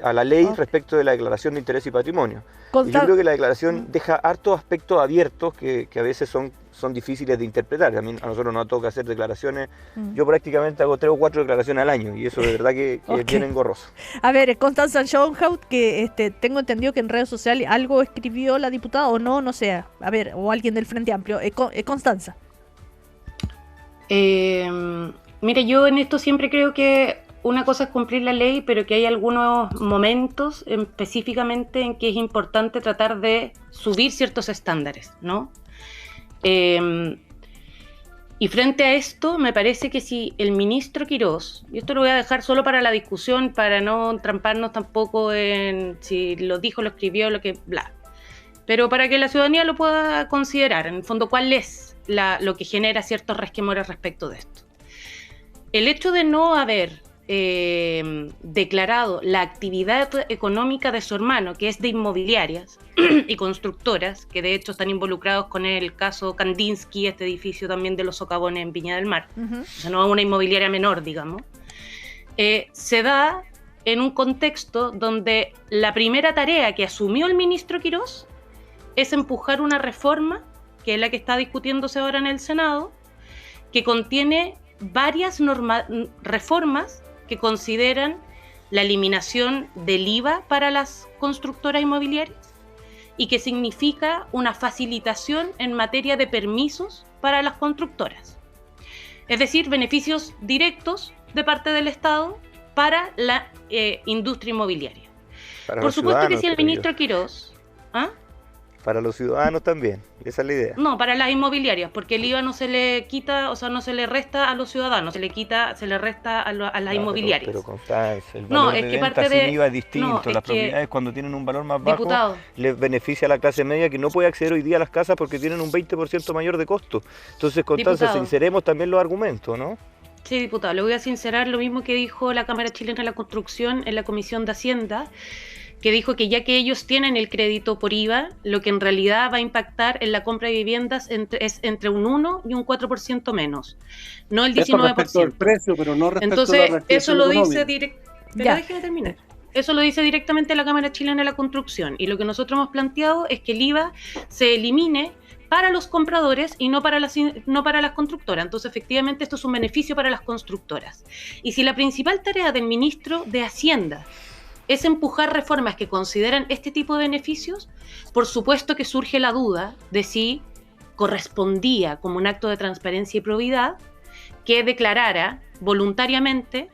a la ley respecto de la declaración de interés y patrimonio. Y yo creo que la declaración deja hartos aspectos abiertos que a veces son difíciles de interpretar. A nosotros nos toca hacer declaraciones. Yo prácticamente hago 3 o 4 declaraciones al año y eso de verdad que es bien engorroso. A ver, Constanza Schoenhout, que tengo entendido que en redes sociales algo escribió la diputada o no sé. A ver, o alguien del Frente Amplio. Constanza. Mira, yo en esto siempre creo que una cosa es cumplir la ley, pero que hay algunos momentos específicamente en que es importante tratar de subir ciertos estándares, ¿no? Y frente a esto, me parece que si el ministro Quirós, y esto lo voy a dejar solo para la discusión, para no tramparnos tampoco en si lo dijo, lo escribió, lo que bla, pero para que la ciudadanía lo pueda considerar, en el fondo, cuál es lo que genera ciertos resquemores respecto de esto. El hecho de no haber declarado la actividad económica de su hermano, que es de inmobiliarias y constructoras, que de hecho están involucrados con el caso Kandinsky, este edificio también de los socavones en Viña del Mar, o sea, no es una inmobiliaria menor, digamos, se da en un contexto donde la primera tarea que asumió el ministro Quirós es empujar una reforma, que es la que está discutiéndose ahora en el Senado, que contiene varias reformas que consideran la eliminación del IVA para las constructoras inmobiliarias y que significa una facilitación en materia de permisos para las constructoras. Es decir, beneficios directos de parte del Estado para la industria inmobiliaria. Por supuesto que si el ministro Quirós... Para los ciudadanos también, esa es la idea. No, para las inmobiliarias, porque el IVA no se le quita, o sea, no se le resta a los ciudadanos, se le resta a las inmobiliarias. Pero Constanza, el valor de venta sin IVA es distinto. Las propiedades cuando tienen un valor más bajo les beneficia a la clase media que no puede acceder hoy día a las casas porque tienen un 20% mayor de costo. Entonces, Constanza, sinceremos también los argumentos, ¿no? Sí, diputado, le voy a sincerar lo mismo que dijo la Cámara Chilena de la Construcción en la Comisión de Hacienda, que dijo que ya que ellos tienen el crédito por IVA, lo que en realidad va a impactar en la compra de viviendas es entre un 1 y un 4% menos, no el 19%. Esto respecto al precio, pero no respecto Entonces, a la restricción eso lo económica. dice pero déjeme terminar. Eso lo dice directamente la Cámara Chilena de la Construcción, y lo que nosotros hemos planteado es que el IVA se elimine para los compradores y no para las constructoras. Entonces, efectivamente, esto es un beneficio para las constructoras. Y si la principal tarea del ministro de Hacienda es empujar reformas que consideran este tipo de beneficios, por supuesto que surge la duda de si correspondía como un acto de transparencia y probidad que declarara voluntariamente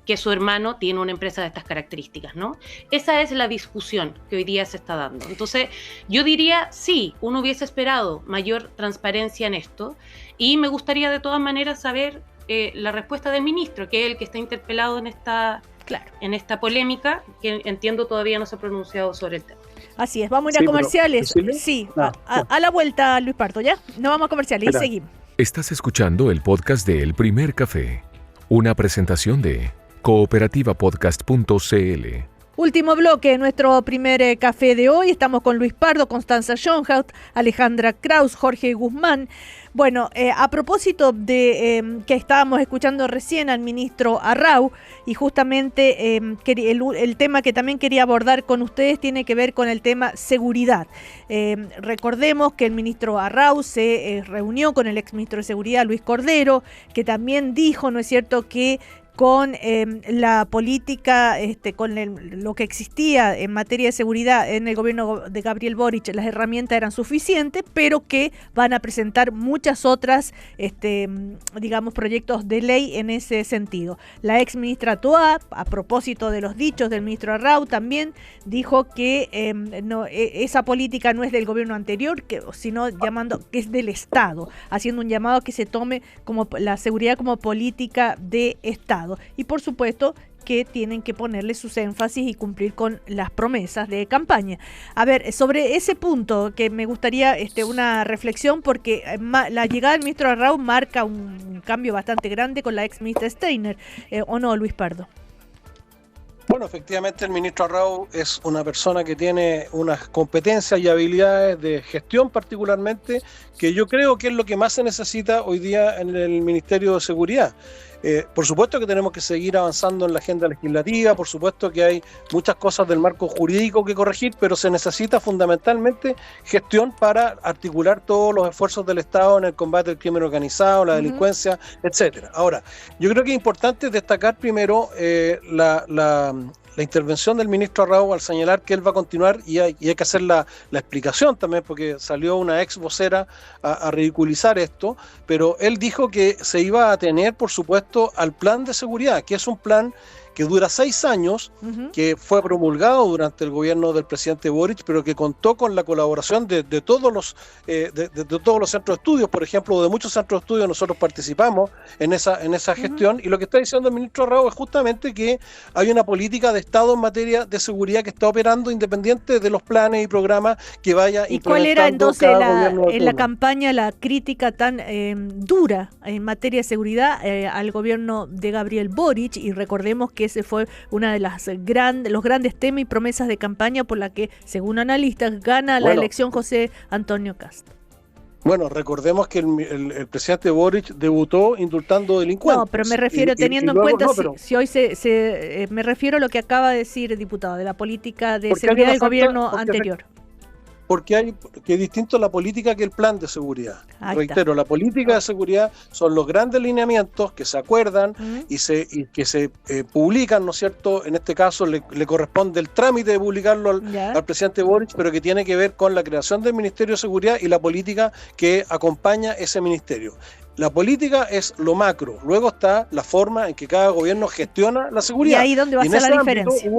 que su hermano tiene una empresa de estas características, ¿no? Esa es la discusión que hoy día se está dando. Entonces, yo diría, sí, uno hubiese esperado mayor transparencia en esto, y me gustaría de todas maneras saber la respuesta del ministro, que es el que está interpelado en esta polémica, que entiendo todavía no se ha pronunciado sobre el tema. Así es, vamos a ir a comerciales. Sí, a la vuelta, Luis Pardo, ¿ya? Nos vamos a comerciales y seguimos. Estás escuchando el podcast de El Primer Café, una presentación de cooperativapodcast.cl. Último bloque, nuestro primer café de hoy. Estamos con Luis Pardo, Constanza Schoenhout, Alejandra Kraus, Jorge Guzmán. Bueno, a propósito de que estábamos escuchando recién al ministro Arrau, y justamente el tema que también quería abordar con ustedes tiene que ver con el tema seguridad. Recordemos que el ministro Arrau se reunió con el exministro de Seguridad, Luis Cordero, que también dijo, ¿no es cierto?, que con la política, con lo que existía en materia de seguridad en el gobierno de Gabriel Boric, las herramientas eran suficientes, pero que van a presentar muchas otras, digamos, proyectos de ley en ese sentido. La ex ministra Toá, a propósito de los dichos del ministro Arrau, también dijo que esa política no es del gobierno anterior, sino llamando que es del Estado, haciendo un llamado a que se tome como la seguridad como política de Estado. Y por supuesto que tienen que ponerle sus énfasis y cumplir con las promesas de campaña. A ver, sobre ese punto que me gustaría una reflexión, porque la llegada del ministro Arrau marca un cambio bastante grande con la ex ministra Steiner, ¿o no, Luis Pardo? Bueno, efectivamente el ministro Arrau es una persona que tiene unas competencias y habilidades de gestión particularmente, que yo creo que es lo que más se necesita hoy día en el Ministerio de Seguridad. Por supuesto que tenemos que seguir avanzando en la agenda legislativa, por supuesto que hay muchas cosas del marco jurídico que corregir, pero se necesita fundamentalmente gestión para articular todos los esfuerzos del Estado en el combate al crimen organizado, la delincuencia, etcétera. Ahora, yo creo que es importante destacar primero la intervención del ministro Arrau al señalar que él va a continuar, y hay que hacer la explicación también, porque salió una ex vocera a ridiculizar esto, pero él dijo que se iba a atener, por supuesto, al plan de seguridad, que es un plan que dura 6 años, que fue promulgado durante el gobierno del presidente Boric, pero que contó con la colaboración de todos los centros de estudios, por ejemplo, de muchos centros de estudios. Nosotros participamos en esa gestión, y lo que está diciendo el ministro Arrau es justamente que hay una política de Estado en materia de seguridad que está operando independiente de los planes y programas que vaya implementando. ¿Y cuál era entonces en la campaña la crítica tan dura en materia de seguridad al gobierno de Gabriel Boric? Y recordemos que ese fue una de los grandes temas y promesas de campaña por la que, según analistas, gana la elección José Antonio Kast. Bueno, recordemos que el presidente Boric debutó indultando delincuentes. No, pero me refiero, teniendo en cuenta, si hoy me refiero a lo que acaba de decir el diputado, de la política de seguridad del gobierno anterior. Porque es distinto la política que el plan de seguridad. Reitero, la política de seguridad son los grandes lineamientos que se acuerdan y que se publican, ¿no es cierto? En este caso le corresponde el trámite de publicarlo al presidente Boric, pero que tiene que ver con la creación del Ministerio de Seguridad y la política que acompaña ese ministerio. La política es lo macro, luego está la forma en que cada gobierno gestiona la seguridad. Y ahí donde va a ser la diferencia.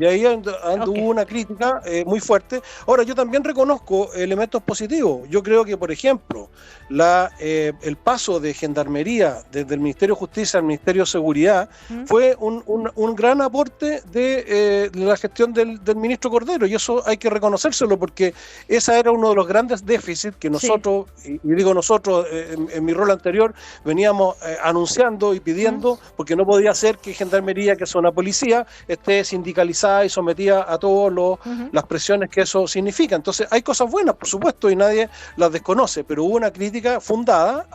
Y ahí hubo una crítica muy fuerte. Ahora, yo también reconozco elementos positivos. Yo creo que, por ejemplo, el paso de Gendarmería desde el Ministerio de Justicia al Ministerio de Seguridad fue un gran aporte de la gestión del ministro Cordero, y eso hay que reconocérselo, porque ese era uno de los grandes déficits que nosotros, y digo nosotros en mi rol anterior, veníamos anunciando y pidiendo, porque no podía ser que Gendarmería, que es una policía, esté sindicalizada y sometida a todas las presiones que eso significa. Entonces hay cosas buenas, por supuesto, y nadie las desconoce, pero hubo una crítica fundada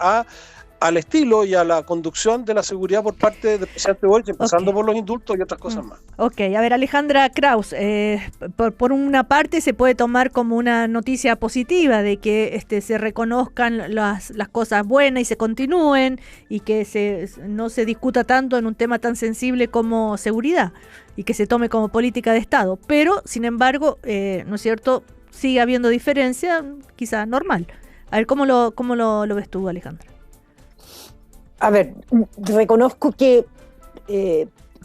al estilo y a la conducción de la seguridad por parte del presidente Boric, empezando por los indultos y otras cosas más. Ok, a ver, Alejandra Kraus, por una parte se puede tomar como una noticia positiva de que se reconozcan las cosas buenas y se continúen, y que no se discuta tanto en un tema tan sensible como seguridad, y que se tome como política de Estado, pero sin embargo, ¿no es cierto?, sigue habiendo diferencia, quizá normal. A ver, ¿cómo lo ves tú, Alejandra? A ver, reconozco que,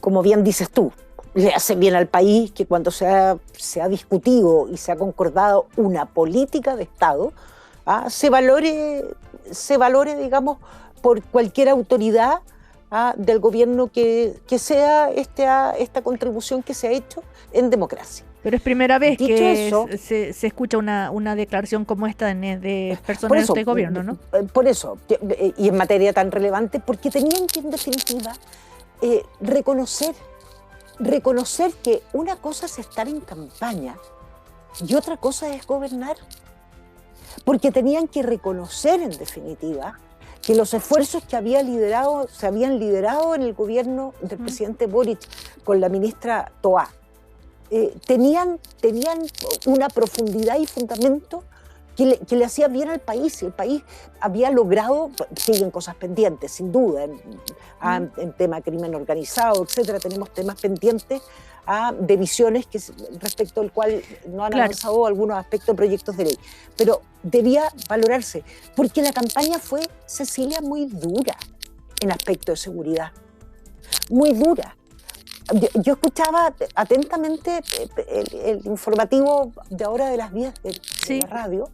como bien dices tú, le hace bien al país que cuando se ha discutido y se ha concordado una política de Estado, se valore, digamos, por cualquier autoridad del gobierno que sea esta contribución que se ha hecho en democracia. Pero es primera vez Dicho que eso, se escucha una declaración como esta de personas de gobierno, ¿no? Por eso, y en materia tan relevante, porque tenían que, en definitiva, reconocer que una cosa es estar en campaña y otra cosa es gobernar. Porque tenían que reconocer, en definitiva, que los esfuerzos que se habían liderado en el gobierno del presidente Boric con la ministra Toá, tenían una profundidad y fundamento que le hacía bien al país. El país había logrado, siguen cosas pendientes, sin duda, en tema crimen organizado, etcétera, tenemos temas pendientes de visiones respecto al cual no han avanzado algunos aspectos de proyectos de ley. Pero debía valorarse, porque la campaña fue, Cecilia, muy dura en aspecto de seguridad. Muy dura. Yo escuchaba atentamente el informativo de ahora de las vías de la radio,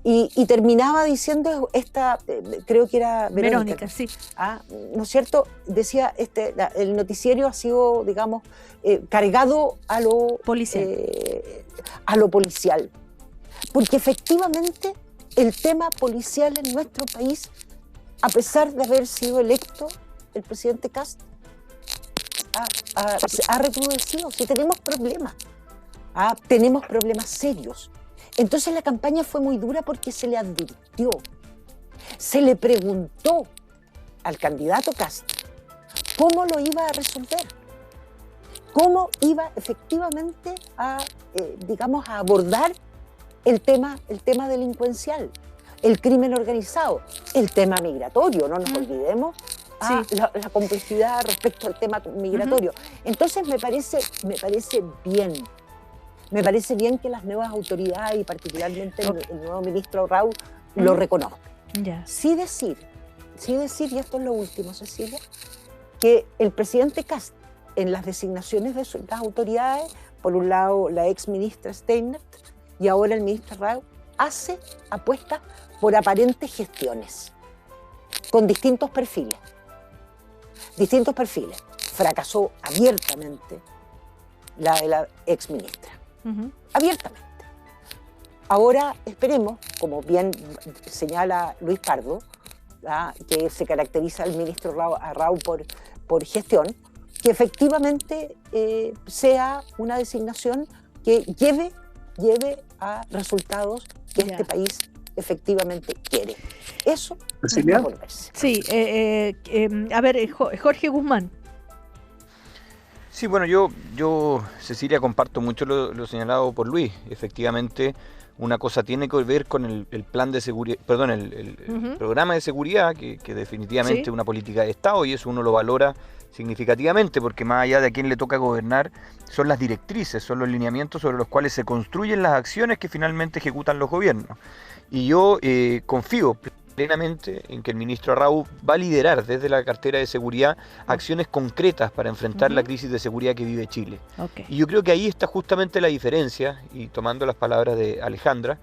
y terminaba diciendo creo que era Verónica, sí. ¿No es cierto? Decía, el noticiero ha sido, digamos, cargado a lo policial. Porque efectivamente el tema policial en nuestro país, a pesar de haber sido electo el presidente Kast, ha recrudecido. Sí, tenemos problemas serios. Entonces la campaña fue muy dura porque se le advirtió, se le preguntó al candidato Kast cómo lo iba a resolver, cómo iba efectivamente a abordar el tema delincuencial, el crimen organizado, el tema migratorio, no nos olvidemos la complejidad respecto al tema migratorio. Entonces me parece bien. Me parece bien que las nuevas autoridades y particularmente el nuevo ministro Rau lo reconozcan. Sí decir, y esto es lo último, Cecilia, que el presidente Kast, en las designaciones de las autoridades, por un lado la ex ministra Steinert y ahora el ministro Rau, hace apuestas por aparentes gestiones, con distintos perfiles. Fracasó abiertamente la de la ex ministra. Abiertamente. Ahora esperemos, como bien señala Luis Pardo, que se caracteriza el ministro Rau por gestión, que efectivamente sea una designación que lleve a resultados que este país efectivamente quiere. Eso es volverse. Sí, a ver, Jorge Guzmán. Sí, bueno, yo Cecilia, comparto mucho lo señalado por Luis. Efectivamente, una cosa tiene que ver con el plan de seguridad, perdón, el programa de seguridad, que definitivamente es una política de Estado, y eso uno lo valora significativamente, porque más allá de a quién le toca gobernar, son las directrices, son los lineamientos sobre los cuales se construyen las acciones que finalmente ejecutan los gobiernos. Y yo confío plenamente en que el ministro Rau va a liderar desde la cartera de seguridad acciones concretas para enfrentar la crisis de seguridad que vive Chile. Y yo creo que ahí está justamente la diferencia, y tomando las palabras de Alejandra,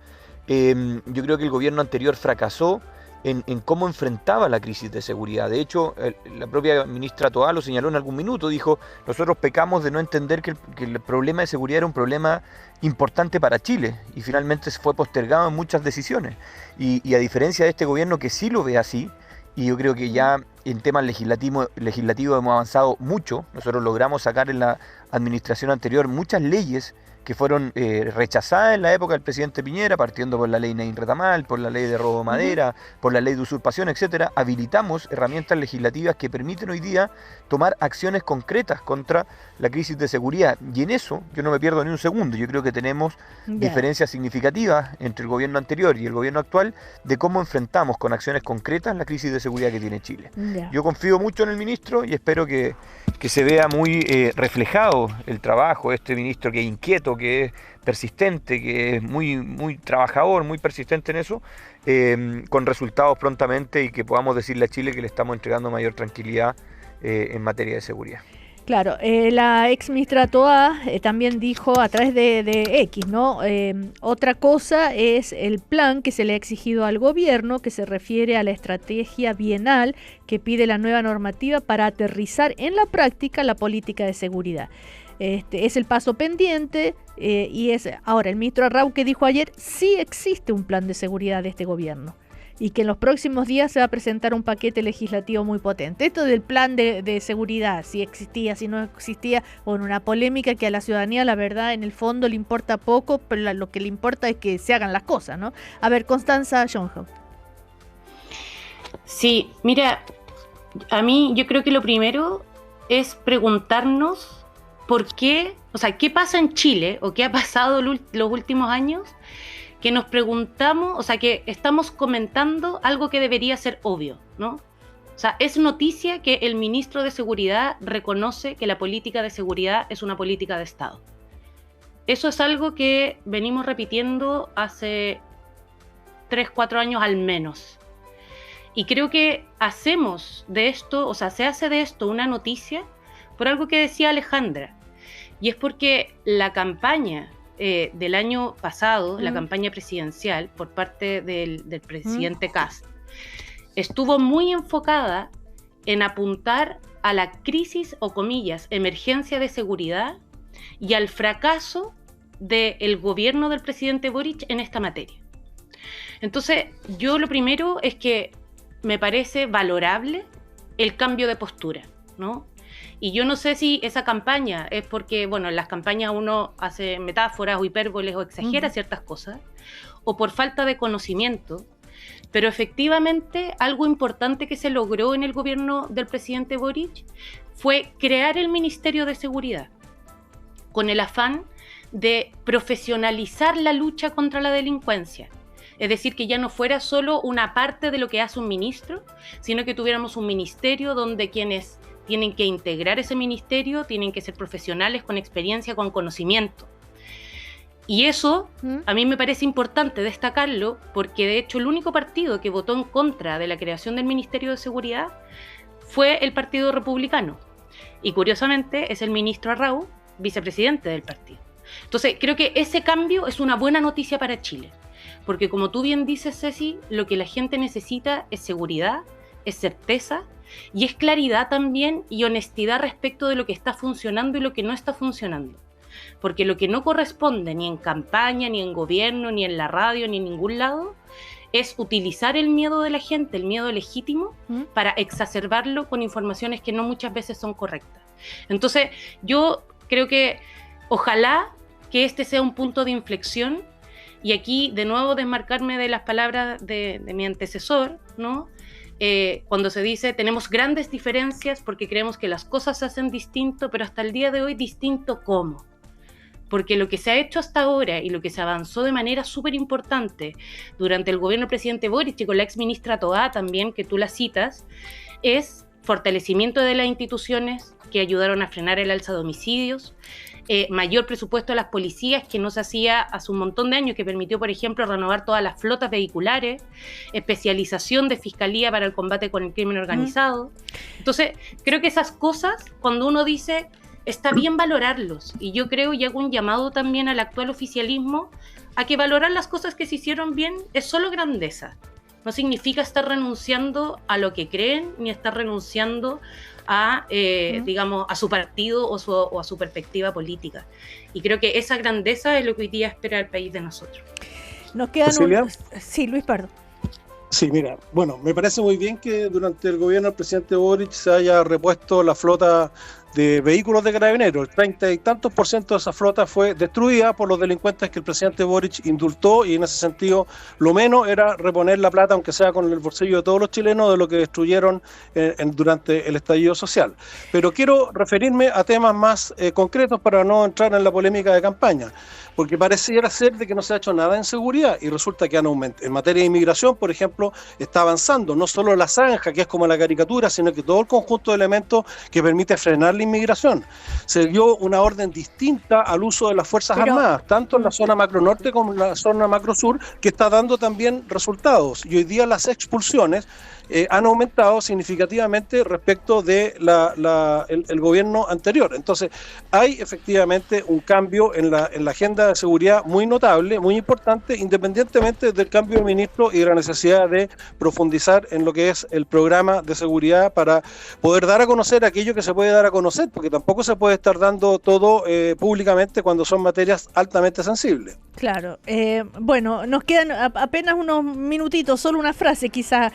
yo creo que el gobierno anterior fracasó en cómo enfrentaba la crisis de seguridad. De hecho, la propia ministra Toá lo señaló en algún minuto, dijo, nosotros pecamos de no entender que el problema de seguridad era un problema importante para Chile, y finalmente se fue postergado en muchas decisiones. Y a diferencia de este gobierno que sí lo ve así, y yo creo que ya en temas legislativos hemos avanzado mucho. Nosotros logramos sacar en la administración anterior muchas leyes que fueron rechazadas en la época del presidente Piñera, partiendo por la ley Nain Retamal, por la ley de robo de madera, por la ley de usurpación, etcétera. Habilitamos herramientas legislativas que permiten hoy día tomar acciones concretas contra la crisis de seguridad. Y en eso yo no me pierdo ni un segundo. Yo creo que tenemos diferencias significativas entre el gobierno anterior y el gobierno actual de cómo enfrentamos con acciones concretas la crisis de seguridad que tiene Chile. Yo confío mucho en el ministro y espero que se vea muy reflejado el trabajo de este ministro, que es inquieto, que es persistente, que es muy trabajador, muy persistente en eso, con resultados prontamente, y que podamos decirle a Chile que le estamos entregando mayor tranquilidad en materia de seguridad. Claro, la ex ministra Toá también dijo a través de X, ¿no? Otra cosa es el plan que se le ha exigido al gobierno, que se refiere a la estrategia bienal que pide la nueva normativa para aterrizar en la práctica la política de seguridad. Es el paso pendiente y es ahora el ministro Arrau que dijo ayer, sí existe un plan de seguridad de este gobierno y que en los próximos días se va a presentar un paquete legislativo muy potente. Esto del plan de seguridad, si existía, si no existía, bueno, una polémica que a la ciudadanía, la verdad, en el fondo le importa poco, pero lo que le importa es que se hagan las cosas, ¿no? A ver, Constanza Schoenhoff. Sí, mira, a mí yo creo que lo primero es preguntarnos por qué, o sea, qué pasa en Chile o qué ha pasado los últimos años, que nos preguntamos, o sea, que estamos comentando algo que debería ser obvio, ¿no? O sea, es noticia que el ministro de Seguridad reconoce que la política de seguridad es una política de Estado. Eso es algo que venimos repitiendo hace 3, 4 años al menos. Y creo que hacemos de esto, o sea, se hace de esto una noticia por algo que decía Alejandra. Y es porque la campaña del año pasado, la campaña presidencial por parte del presidente Kast, estuvo muy enfocada en apuntar a la crisis o comillas, emergencia de seguridad y al fracaso del gobierno del presidente Boric en esta materia. Entonces, yo lo primero es que me parece valorable el cambio de postura, ¿no? Y yo no sé si esa campaña es porque, bueno, en las campañas uno hace metáforas o hipérboles o exagera ciertas cosas, o por falta de conocimiento, pero efectivamente algo importante que se logró en el gobierno del presidente Boric fue crear el Ministerio de Seguridad, con el afán de profesionalizar la lucha contra la delincuencia. Es decir, que ya no fuera solo una parte de lo que hace un ministro, sino que tuviéramos un ministerio donde quienes tienen que integrar ese ministerio tienen que ser profesionales con experiencia, con conocimiento. Y eso a mí me parece importante destacarlo, porque de hecho el único partido que votó en contra de la creación del Ministerio de Seguridad fue el Partido Republicano. Y curiosamente es el ministro Arrau, vicepresidente del partido. Entonces creo que ese cambio es una buena noticia para Chile. Porque como tú bien dices, Ceci, lo que la gente necesita es seguridad, es certeza y es claridad también y honestidad respecto de lo que está funcionando y lo que no está funcionando. Porque lo que no corresponde ni en campaña, ni en gobierno, ni en la radio, ni en ningún lado, es utilizar el miedo de la gente, el miedo legítimo, para exacerbarlo con informaciones que no muchas veces son correctas. Entonces, yo creo que ojalá que este sea un punto de inflexión. Y aquí, de nuevo, desmarcarme de las palabras de mi antecesor, ¿no? Cuando se dice, tenemos grandes diferencias porque creemos que las cosas se hacen distinto, pero hasta el día de hoy, ¿distinto cómo? Porque lo que se ha hecho hasta ahora y lo que se avanzó de manera súper importante durante el gobierno del presidente Boric y con la ex ministra Toá también, que tú la citas, es fortalecimiento de las instituciones que ayudaron a frenar el alza de homicidios, mayor presupuesto a las policías que no se hacía hace un montón de años, que permitió, por ejemplo, renovar todas las flotas vehiculares, especialización de fiscalía para el combate con el crimen organizado. Entonces, creo que esas cosas, cuando uno dice, está bien valorarlos, y yo creo y hago un llamado también al actual oficialismo a que valorar las cosas que se hicieron bien es solo grandeza. No significa estar renunciando a lo que creen, ni estar renunciando a, digamos, a su partido o a su perspectiva política. Y creo que esa grandeza es lo que hoy día espera el país de nosotros. Nos quedan Sí, Luis Pardo. Sí, mira, bueno, me parece muy bien que durante el gobierno del presidente Boric se haya repuesto la flota de vehículos de carabineros. El 30 y tantos % de esa flota fue destruida por los delincuentes que el presidente Boric indultó, y en ese sentido lo menos era reponer la plata, aunque sea con el bolsillo de todos los chilenos, de lo que destruyeron durante el estallido social. Pero quiero referirme a temas más concretos para no entrar en la polémica de campaña, porque pareciera ser de que no se ha hecho nada en seguridad y resulta que en materia de inmigración, por ejemplo, está avanzando no solo la zanja, que es como la caricatura, sino que todo el conjunto de elementos que permite frenar la inmigración. Se dio una orden distinta al uso de las Fuerzas Armadas, tanto en la zona macro norte como en la zona macro sur, que está dando también resultados. Y hoy día las expulsiones han aumentado significativamente respecto de el gobierno anterior. Entonces, hay efectivamente un cambio en la agenda de seguridad muy notable, muy importante, independientemente del cambio de ministro y de la necesidad de profundizar en lo que es el programa de seguridad para poder dar a conocer aquello que se puede dar a conocer conocer, porque tampoco se puede estar dando todo públicamente cuando son materias altamente sensibles. Claro. Bueno, nos quedan apenas unos minutitos, solo una frase quizá,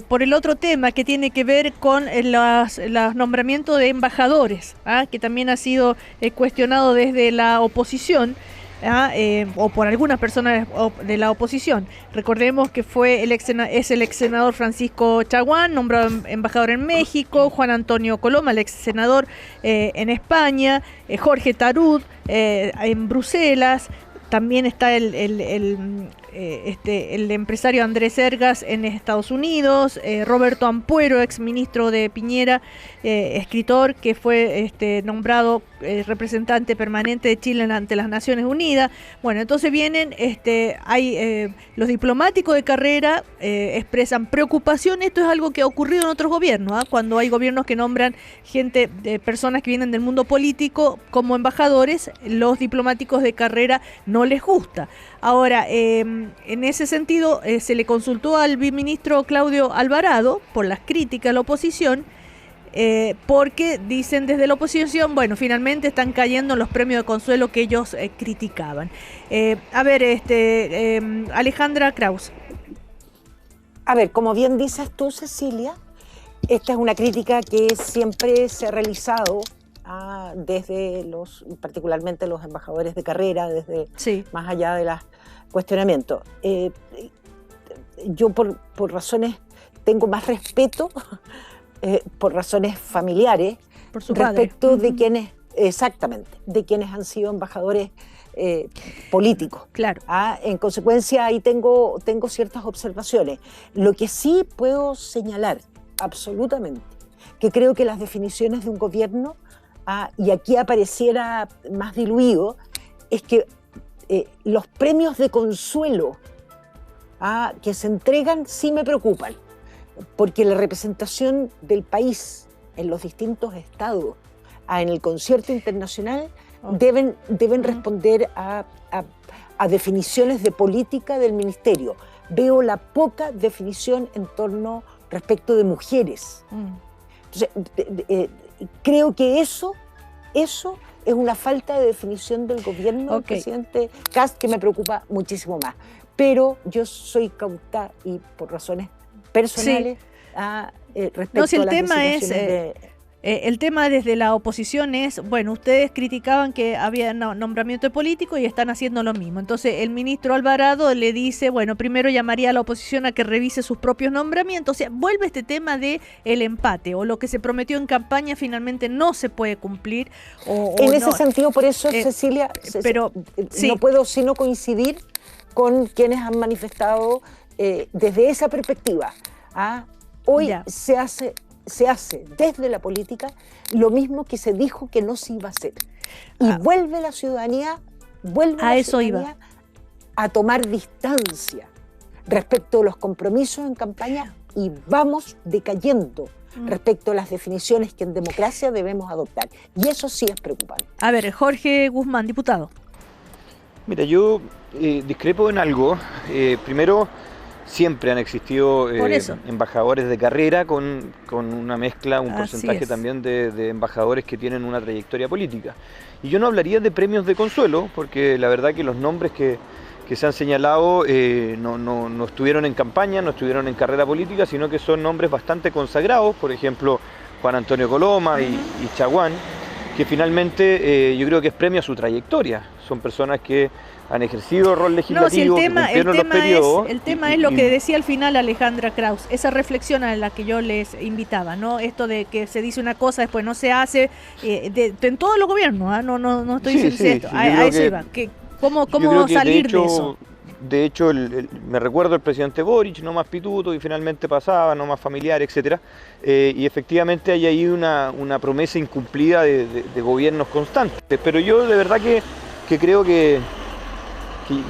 por el otro tema que tiene que ver con los nombramientos de embajadores, que también ha sido cuestionado desde la oposición. O por algunas personas de la oposición. Recordemos que es el ex senador Francisco Chaguán, nombrado embajador en México, Juan Antonio Coloma, el ex senador en España, Jorge Tarud en Bruselas. También está el empresario Andrés Ergas en Estados Unidos, Roberto Ampuero, ex ministro de Piñera, escritor que fue nombrado representante permanente de Chile ante las Naciones Unidas. Bueno, entonces vienen, los diplomáticos de carrera expresan preocupación. Esto es algo que ha ocurrido en otros gobiernos, cuando hay gobiernos que nombran personas que vienen del mundo político como embajadores, los diplomáticos de carrera no les gusta. Ahora, en ese sentido, se le consultó al viceministro Claudio Alvarado por las críticas a la oposición, porque dicen desde la oposición, bueno, finalmente están cayendo en los premios de consuelo que ellos criticaban. Alejandra Kraus. A ver, como bien dices tú, Cecilia, esta es una crítica que siempre se ha realizado desde particularmente los embajadores de carrera, más allá de los cuestionamientos. Yo por razones, tengo más respeto, por razones familiares, por su respecto padre. De quienes, exactamente, de quienes han sido embajadores políticos. Claro. En consecuencia, ahí tengo ciertas observaciones. Lo que sí puedo señalar, absolutamente, que creo que las definiciones de un gobierno, y aquí apareciera más diluido, es que los premios de consuelo que se entregan sí me preocupan, porque la representación del país en los distintos estados, en el concierto internacional, deben responder a definiciones de política del ministerio. Veo la poca definición en torno respecto de mujeres. Entonces, creo que eso es una falta de definición del gobierno del presidente Kast que me preocupa muchísimo más. Pero yo soy cauta y por razones personales respecto a las designaciones el tema desde la oposición es, bueno, ustedes criticaban que había nombramiento de político y están haciendo lo mismo. Entonces el ministro Alvarado le dice, bueno, primero llamaría a la oposición a que revise sus propios nombramientos. O sea, vuelve este tema de el empate, o lo que se prometió en campaña finalmente no se puede cumplir. En ese sentido, por eso, Cecilia, no puedo sino coincidir con quienes han manifestado desde esa perspectiva. Hoy se hace desde la política lo mismo que se dijo que no se iba a hacer. Y vuelve la ciudadanía a tomar distancia respecto a los compromisos en campaña y vamos decayendo respecto a las definiciones que en democracia debemos adoptar. Y eso sí es preocupante. A ver, Jorge Guzmán, diputado. Mira, yo discrepo en algo. Primero, siempre han existido embajadores de carrera con una mezcla, un porcentaje también de embajadores que tienen una trayectoria política. Y yo no hablaría de premios de consuelo, porque la verdad que los nombres que se han señalado no estuvieron en campaña, no estuvieron en carrera política, sino que son nombres bastante consagrados, por ejemplo, Juan Antonio Coloma y Chaguán, que finalmente yo creo que es premio a su trayectoria. Son personas que han ejercido rol legislativo, que cumplieron los periodos. El tema es lo que decía al final Alejandra Kraus, esa reflexión a la que yo les invitaba, ¿no? Esto de que se dice una cosa, después no se hace, en todos los gobiernos, no estoy diciendo esto, a eso iba. ¿Cómo salir de eso? De hecho, me recuerdo el presidente Boric, no más pituto, y finalmente pasaba, no más familiar, etcétera. Y efectivamente hay ahí una promesa incumplida de gobiernos constantes. Pero yo de verdad que creo que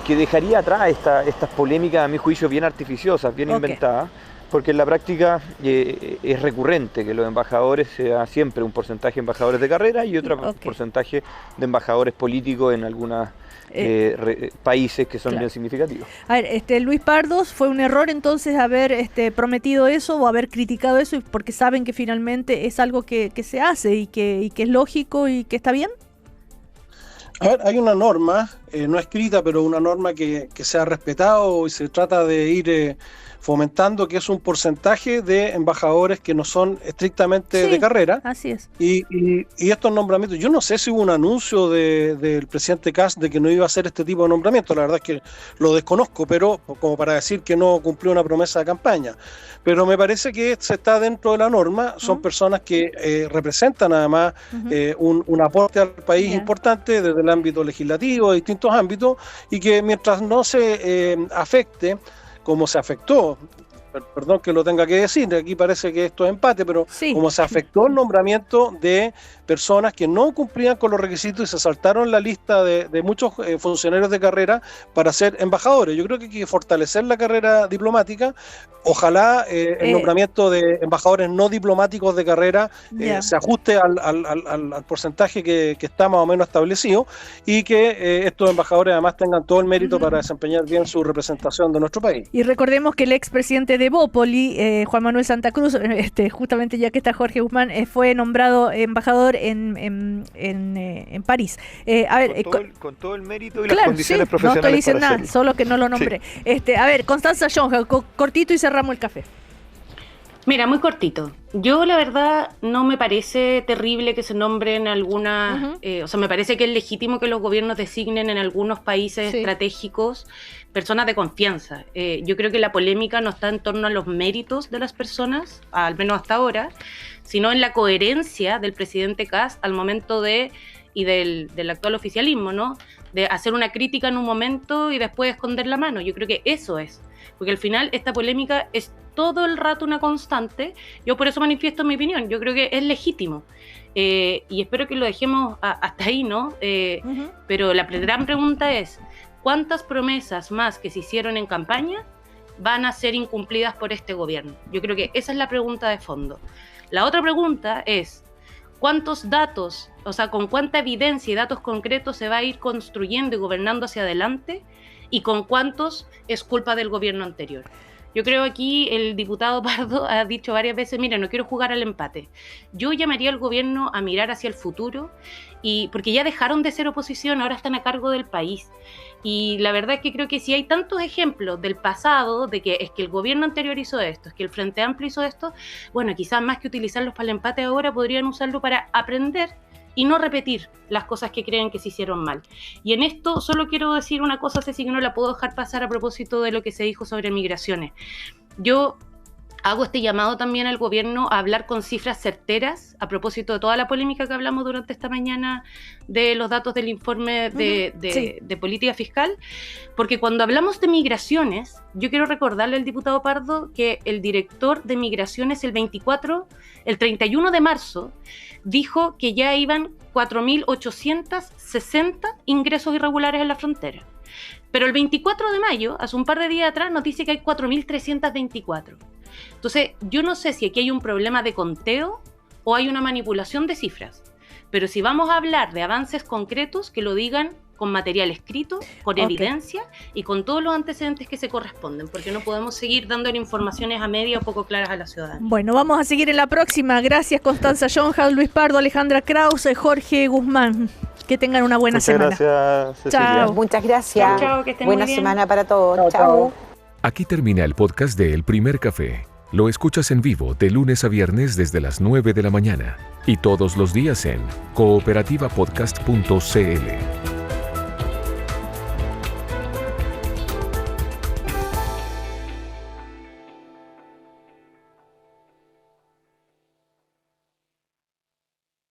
que dejaría atrás estas polémicas, a mi juicio, bien artificiosas, bien inventadas, porque en la práctica es recurrente que los embajadores sea siempre un porcentaje de embajadores de carrera y otro porcentaje de embajadores políticos en algunas países que son bien significativos. A ver, Luis Pardo, ¿fue un error entonces haber prometido eso o haber criticado eso porque saben que finalmente es algo que se hace y que es lógico y que está bien? A ver, hay una norma, no escrita, pero una norma que se ha respetado y se trata de ir fomentando, que es un porcentaje de embajadores que no son estrictamente de carrera. Así es. Y estos nombramientos, yo no sé si hubo un anuncio del presidente Kast de que no iba a hacer este tipo de nombramientos, la verdad es que lo desconozco, pero como para decir que no cumplió una promesa de campaña. Pero me parece que se está dentro de la norma, son personas que representan además un aporte al país importante desde el ámbito legislativo, de distintos ámbitos, y que mientras no se afecte como se afectó, perdón que lo tenga que decir, aquí parece que esto es empate, pero como se afectó el nombramiento de personas que no cumplían con los requisitos y se saltaron la lista de muchos funcionarios de carrera para ser embajadores. Yo creo que hay que fortalecer la carrera diplomática. Ojalá el nombramiento de embajadores no diplomáticos de carrera se ajuste al porcentaje que está más o menos establecido y que estos embajadores además tengan todo el mérito para desempeñar bien su representación de nuestro país. Y recordemos que el expresidente de Evópoli, Juan Manuel Santa Cruz, justamente ya que está Jorge Guzmán, fue nombrado embajador en París. A ver, con todo el mérito y las condiciones profesionales. No estoy diciendo nada, solo que no lo nombré. A ver, Constanza Jonja, cortito y cerramos el café. Mira, muy cortito. Yo la verdad no me parece terrible que se nombren algunas, o sea, me parece que es legítimo que los gobiernos designen en algunos países estratégicos personas de confianza. Yo creo que la polémica no está en torno a los méritos de las personas, al menos hasta ahora, sino en la coherencia del presidente Kast al momento y del actual oficialismo, ¿no? De hacer una crítica en un momento y después esconder la mano. Yo creo que eso es. Porque al final esta polémica es todo el rato una constante. Yo por eso manifiesto mi opinión. Yo creo que es legítimo. Y espero que lo dejemos hasta ahí, ¿no? Pero la gran pregunta es, ¿cuántas promesas más que se hicieron en campaña van a ser incumplidas por este gobierno? Yo creo que esa es la pregunta de fondo. La otra pregunta es, ¿cuántos datos, o sea, con cuánta evidencia y datos concretos se va a ir construyendo y gobernando hacia adelante? ¿Y con cuántos es culpa del gobierno anterior? Yo creo aquí el diputado Pardo ha dicho varias veces, mira, no quiero jugar al empate. Yo llamaría al gobierno a mirar hacia el futuro, porque ya dejaron de ser oposición, ahora están a cargo del país. Y la verdad es que creo que si hay tantos ejemplos del pasado, de que es que el gobierno anterior hizo esto, es que el Frente Amplio hizo esto, bueno, quizás más que utilizarlos para el empate ahora, podrían usarlo para aprender y no repetir las cosas que creen que se hicieron mal. Y en esto solo quiero decir una cosa, Ceci, que no la puedo dejar pasar a propósito de lo que se dijo sobre migraciones. Yo hago este llamado también al gobierno a hablar con cifras certeras a propósito de toda la polémica que hablamos durante esta mañana de los datos del informe de política fiscal, porque cuando hablamos de migraciones, yo quiero recordarle al diputado Pardo que el director de migraciones el 31 de marzo dijo que ya iban 4.860 ingresos irregulares en la frontera. Pero el 24 de mayo, hace un par de días atrás, nos dice que hay 4.324. Entonces, yo no sé si aquí hay un problema de conteo o hay una manipulación de cifras. Pero si vamos a hablar de avances concretos, que lo digan con material escrito, con evidencia y con todos los antecedentes que se corresponden, porque no podemos seguir dándole informaciones a media o poco claras a la ciudadanía. Bueno, vamos a seguir en la próxima. Gracias, Constanza Jonja, Luis Pardo, Alejandra Krause, Jorge Guzmán. Que tengan una buena semana. Muchas gracias, Cecilia. Chao. Muchas gracias. Chao, que estén buena muy bien. semana para todos. Chao. Aquí termina el podcast de El Primer Café. Lo escuchas en vivo de lunes a viernes desde las 9 de la mañana y todos los días en cooperativapodcast.cl.